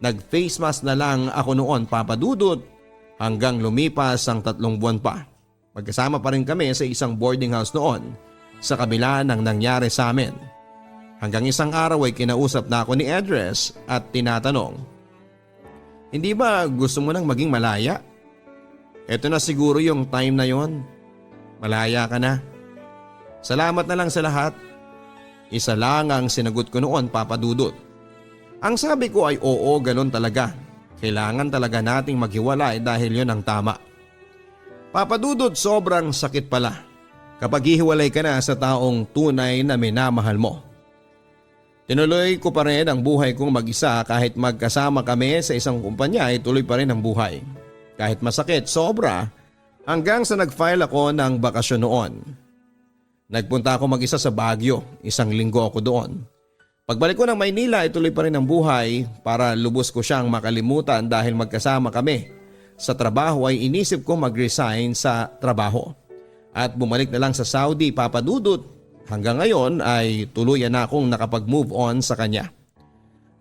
Nag-face mask na lang ako noon, Papa Dudut, hanggang lumipas ang 3 buwan pa. Magkasama pa rin kami sa isang boarding house noon sa kabila ng nangyari sa amin. Hanggang isang araw ay kinausap na ako ni Edres at tinatanong, "Hindi ba gusto mo nang maging malaya? Ito na siguro yung time na yon. Malaya ka na. Salamat na lang sa lahat." Isa lang ang sinagot ko noon, Papa Dudut. Ang sabi ko ay oo, ganun talaga. Kailangan talaga nating maghiwalay dahil yon ang tama. Papa Dudut, sobrang sakit pala kapag hihiwalay ka na sa taong tunay na minamahal mo. Tinuloy ko pa rin ang buhay kong mag-isa kahit magkasama kami sa isang kumpanya ay tuloy pa rin ang buhay. Kahit masakit, sobra, hanggang sa nag-file ako ng bakasyon noon. Nagpunta ako mag-isa sa Baguio, 1 linggo ako doon. Pagbalik ko ng Maynila ay tuloy pa rin ang buhay para lubos ko siyang makalimutan dahil magkasama kami. Sa trabaho ay inisip ko mag-resign sa trabaho at bumalik na lang sa Saudi, Papa Dudut. Hanggang ngayon ay tuluyan na akong nakapag-move on sa kanya.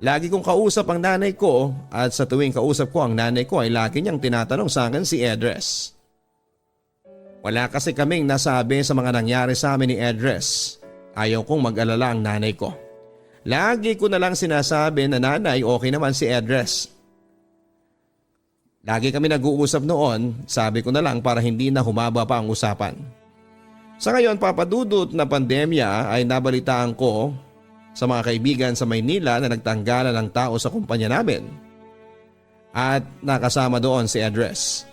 Lagi kong kausap ang nanay ko at sa tuwing kausap ko ang nanay ko ay lagi niyang tinatanong sa akin si Edres. Wala kasi kaming nasabi sa mga nangyari sa amin ni Edres. Ayaw kong mag-alala ang nanay ko. Lagi ko na lang sinasabi na nanay, okay naman si Edres. Lagi kami nag-uusap noon, sabi ko na lang para hindi na humaba pa ang usapan. Sa ngayon, Papa Dudut, na pandemya ay nabalitaan ko sa mga kaibigan sa Maynila na nagtanggalan ng tao sa kumpanya namin. At nakasama doon si Edres.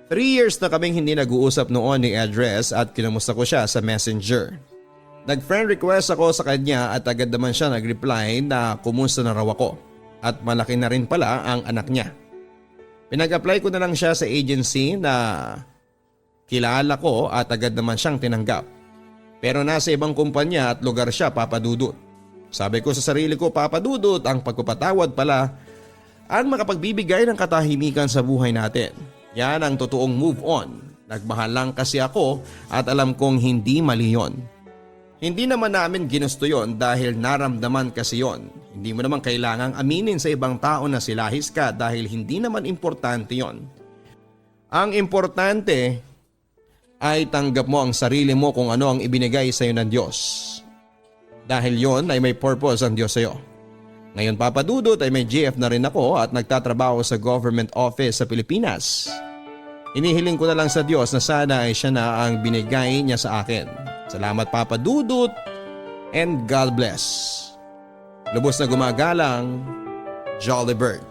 3 years na kaming hindi nag-uusap noon ni Edres at kinamusta ko siya sa Messenger. Nag-friend request ako sa kanya at agad naman siya nag-reply na kumusta na raw ako at malaki na rin pala ang anak niya. Pinag-apply ko na lang siya sa agency na kilala ko at agad naman siyang tinanggap. Pero nasa ibang kumpanya at lugar siya, Papa Dudut. Sabi ko sa sarili ko, Papa Dudut, ang pagpapatawad pala ang makapagbibigay ng katahimikan sa buhay natin. Yan ang totoong move on. Nagmahal lang kasi ako at alam kong hindi mali yon. Hindi naman namin ginusto yon dahil naramdaman kasi yon. Hindi mo naman kailangang aminin sa ibang tao na silahis ka dahil hindi naman importante yon. Ang importante ay tanggap mo ang sarili mo kung ano ang ibinigay sa iyo ng Diyos. Dahil yon ay may purpose ang Diyos sa iyo. Ngayon, Papa Dudut, ay may GF na rin ako at nagtatrabaho sa government office sa Pilipinas. Inihiling ko na lang sa Diyos na sana ay siya na ang binigay niya sa akin. Salamat, Papa Dudut, and God bless. Lubos na gumagalang, Jolly Bird.